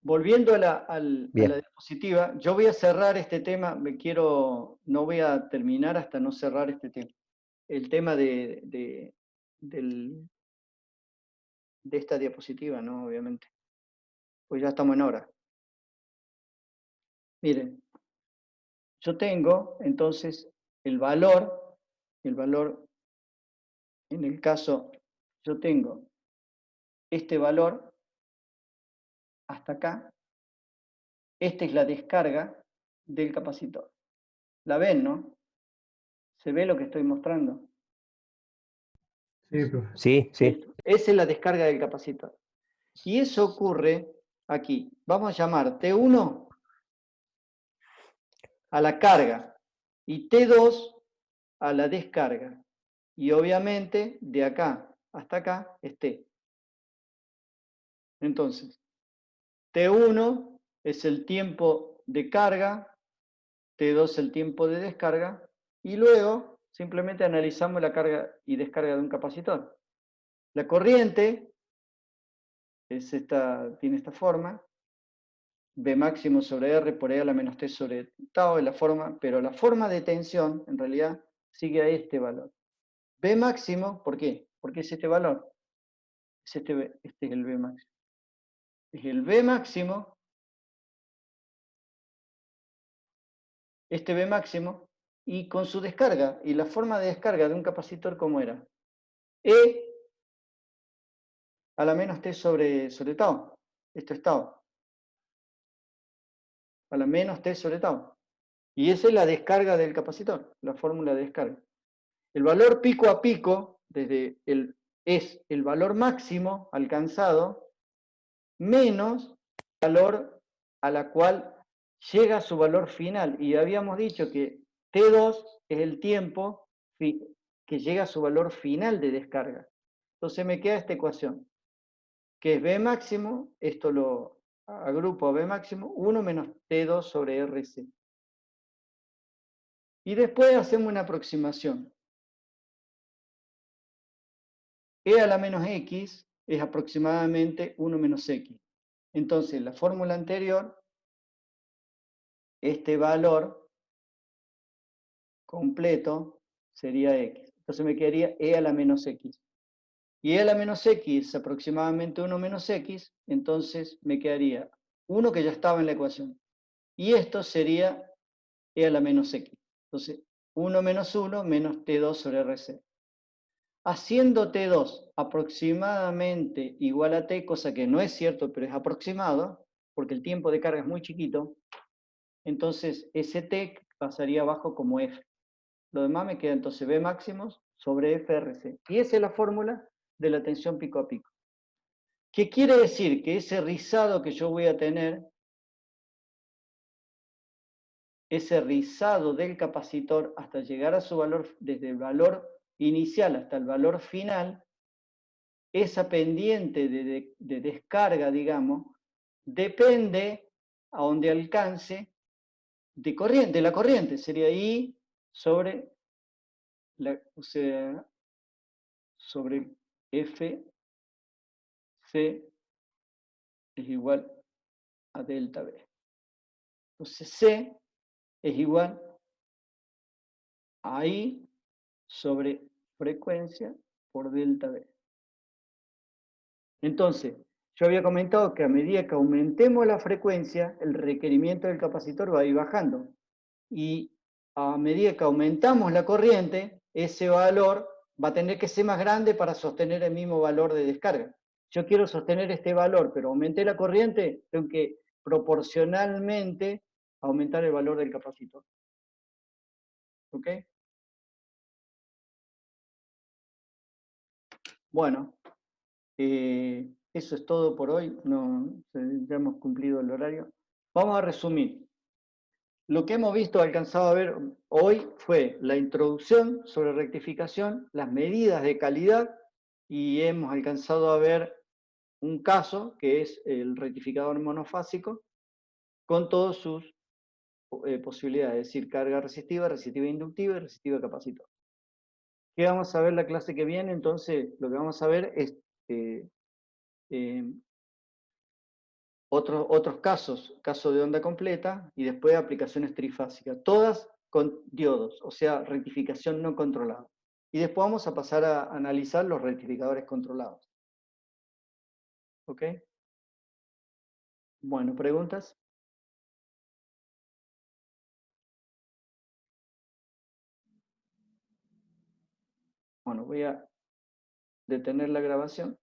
Volviendo a la diapositiva, yo voy a cerrar este tema, no voy a terminar hasta no cerrar este tema. El tema de esta diapositiva, ¿no? Obviamente. Pues ya estamos en hora. Miren, yo tengo entonces el valor, en el caso, yo tengo este valor hasta acá. Esta es la descarga del capacitor. ¿La ven, no? ¿Se ve lo que estoy mostrando? Sí, profe. Sí, sí. Listo. Esa es la descarga del capacitor. Y eso ocurre aquí. Vamos a llamar T1 a la carga y T2 a la descarga. Y obviamente de acá hasta acá es T. Entonces, T1 es el tiempo de carga, T2 el tiempo de descarga, y luego simplemente analizamos la carga y descarga de un capacitor. La corriente tiene esta forma, B máximo sobre R por E a la menos T sobre tau es la forma, pero la forma de tensión en realidad sigue a este valor. B máximo, ¿por qué? Porque es este valor. Este es el B máximo. Es el B máximo, este B máximo, y con su descarga. Y la forma de descarga de un capacitor, ¿cómo era? E a la menos T sobre tau. Esto es tau. A la menos T sobre tau. Y esa es la descarga del capacitor, la fórmula de descarga. El valor pico a pico es el valor máximo alcanzado menos el valor a la cual llega su valor final. Y habíamos dicho que T2 es el tiempo que llega a su valor final de descarga. Entonces me queda esta ecuación, que es B máximo, esto lo agrupo a B máximo, 1 menos T2 sobre RC. Y después hacemos una aproximación. E a la menos X es aproximadamente 1 menos X. Entonces, la fórmula anterior, este valor completo sería X. Entonces me quedaría E a la menos X. Y E a la menos X es aproximadamente 1 menos X, entonces me quedaría 1 que ya estaba en la ecuación. Y esto sería E a la menos X. Entonces, 1 menos 1 menos T2 sobre RC. Haciendo T2 aproximadamente igual a T, cosa que no es cierto, pero es aproximado, porque el tiempo de carga es muy chiquito, entonces ese T pasaría abajo como F. Lo demás me queda entonces B máximos sobre FRC. Y esa es la fórmula de la tensión pico a pico. ¿Qué quiere decir? Que ese rizado que yo voy a tener, ese rizado del capacitor hasta llegar a su valor, desde el valor inicial hasta el valor final, esa pendiente de descarga, digamos, depende a donde alcance de la corriente, sería I sobre, sobre F, C es igual a delta B. Entonces C es igual a I sobre frecuencia por delta B. Entonces, yo había comentado que a medida que aumentemos la frecuencia, el requerimiento del capacitor va a ir bajando. Y a medida que aumentamos la corriente, ese valor va a tener que ser más grande para sostener el mismo valor de descarga. Yo quiero sostener este valor, pero aumenté la corriente, tengo que proporcionalmente aumentar el valor del capacitor. ¿Ok? Bueno, eso es todo por hoy. Ya hemos cumplido el horario. Vamos a resumir. Lo que hemos visto, alcanzado a ver hoy, fue la introducción sobre rectificación, las medidas de calidad, y hemos alcanzado a ver un caso, que es el rectificador monofásico, con todas sus posibilidades, es decir, carga resistiva, resistiva inductiva y resistiva capacitor. ¿Qué vamos a ver la clase que viene? Entonces, lo que vamos a ver es otros casos, caso de onda completa, y después aplicaciones trifásicas, todas con diodos, o sea, rectificación no controlada. Y después vamos a pasar a analizar los rectificadores controlados. ¿Ok? Bueno, ¿preguntas? Bueno, voy a detener la grabación.